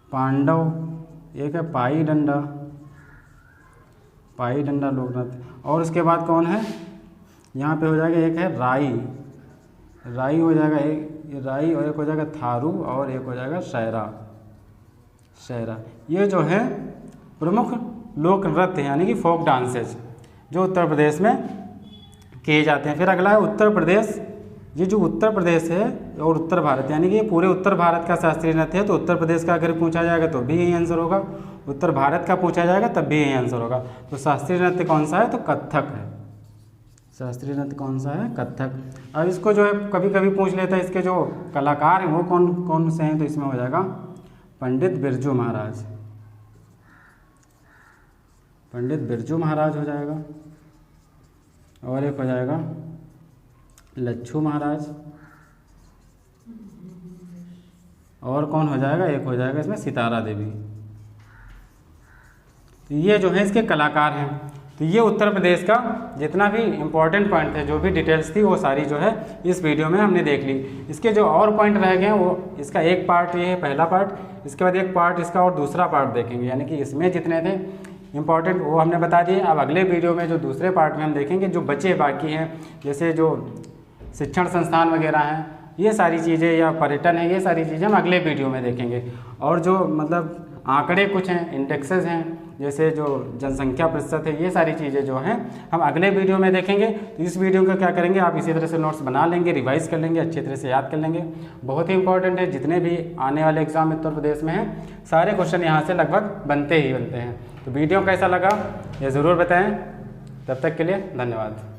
Speaker 1: पांडव, एक है पाई डंडा, पाई डंडा लोक नृत्य। और उसके बाद कौन है, यहाँ पे हो जाएगा एक है राई, राई हो जाएगा एक, राई, और एक हो जाएगा थारू, और एक हो जाएगा शायरा, शायरा। ये जो है प्रमुख लोक नृत्य यानी कि फोक डांसेज जो उत्तर प्रदेश में किए जाते हैं। फिर अगला है उत्तर प्रदेश, ये जो उत्तर प्रदेश है और उत्तर भारत, यानी कि ये पूरे उत्तर भारत का शास्त्रीय नृत्य है। तो उत्तर प्रदेश का अगर पूछा जाएगा तो भी यही आंसर होगा, उत्तर भारत का पूछा जाएगा तब भी यही आंसर होगा। तो शास्त्रीय नृत्य कौन सा है, तो कथक है। शास्त्रीय नृत्य कौन सा है, कथक। अब इसको जो है कभी कभी पूछ लेता है, इसके जो कलाकार हैं वो कौन कौन से हैं, तो इसमें हो जाएगा पंडित बिरजू महाराज, पंडित बिरजू महाराज हो जाएगा। और एक हो जाएगा लच्छू महाराज, और कौन हो जाएगा, एक हो जाएगा इसमें सितारा देवी। तो ये जो है इसके कलाकार हैं। तो ये उत्तर प्रदेश का जितना भी इम्पोर्टेंट पॉइंट थे, जो भी डिटेल्स थी, वो सारी जो है इस वीडियो में हमने देख ली। इसके जो और पॉइंट रह गए हैं वो, इसका एक पार्ट ये है पहला पार्ट, इसके बाद एक पार्ट इसका और दूसरा पार्ट देखेंगे, यानी कि इसमें जितने थे इम्पॉर्टेंट वो हमने बता दिए। अब अगले वीडियो में जो दूसरे पार्ट में हम देखेंगे जो बचे बाकी हैं, जैसे जो शिक्षण संस्थान वगैरह हैं, ये सारी चीज़ें, या पर्यटन है, ये सारी चीज़ें हम अगले वीडियो में देखेंगे। और जो मतलब आंकड़े कुछ हैं, इंडेक्सेस हैं, जैसे जो जनसंख्या प्रतिशत है, ये सारी चीज़ें जो हैं हम अगले वीडियो में देखेंगे। तो इस वीडियो का क्या करेंगे, आप इसी तरह से नोट्स बना लेंगे, रिवाइज कर लेंगे, अच्छी तरह से याद कर लेंगे। बहुत ही इंपॉर्टेंट है, जितने भी आने वाले एग्जाम उत्तर प्रदेश में हैं सारे क्वेश्चन यहाँ से लगभग बनते ही बनते हैं। तो वीडियो कैसा लगा ये ज़रूर बताएं। तब तक के लिए धन्यवाद।